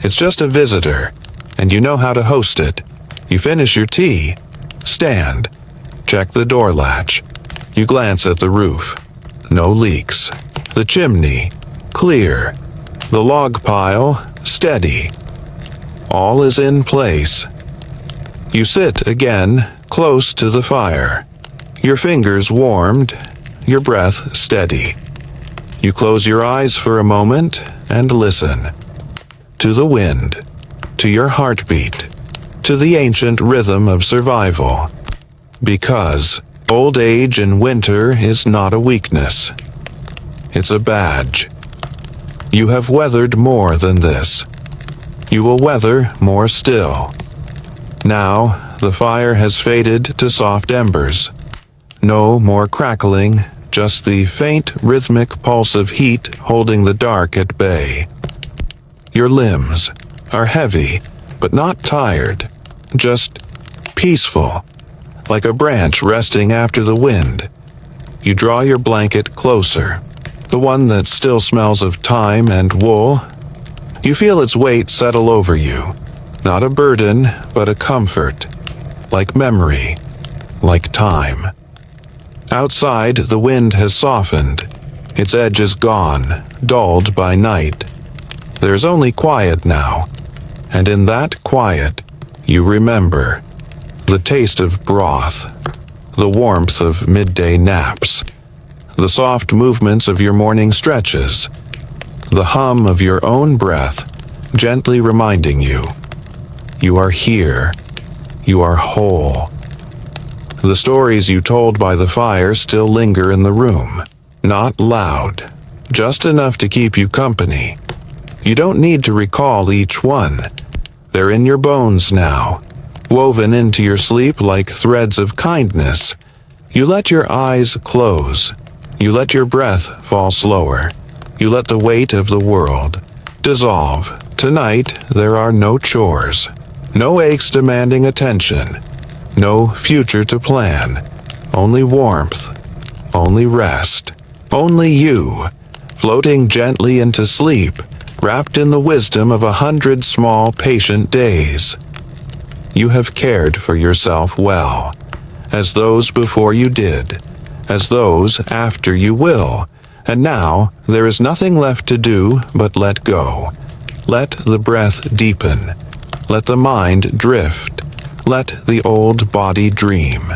It's just a visitor, and you know how to host it. You finish your tea, stand, check the door latch. You glance at the roof. No leaks. The chimney, clear. The log pile, steady. All is in place. You sit again, close to the fire. Your fingers warmed, your breath steady. You close your eyes for a moment and listen. To the wind, to your heartbeat, to the ancient rhythm of survival. Because old age in winter is not a weakness. It's a badge. You have weathered more than this. You will weather more still. Now, the fire has faded to soft embers. No more crackling, just the faint rhythmic pulse of heat holding the dark at bay. Your limbs are heavy, but not tired, just peaceful, like a branch resting after the wind. You draw your blanket closer, the one that still smells of thyme and wool. You feel its weight settle over you, not a burden, but a comfort, like memory, like time. Outside, the wind has softened, its edge is gone, dulled by night. There's only quiet now, and in that quiet, you remember the taste of broth, the warmth of midday naps, the soft movements of your morning stretches, the hum of your own breath, gently reminding you, you are here, you are whole. The stories you told by the fire still linger in the room, not loud, just enough to keep you company. You don't need to recall each one. They're in your bones now, woven into your sleep like threads of kindness. You let your eyes close. You let your breath fall slower. You let the weight of the world dissolve. Tonight, there are no chores, no aches demanding attention, no future to plan, only warmth, only rest, only you, floating gently into sleep, wrapped in the wisdom of 100 small patient days. You have cared for yourself well, as those before you did, as those after you will, and now there is nothing left to do but let go. Let the breath deepen. Let the mind drift. Let the old body dream.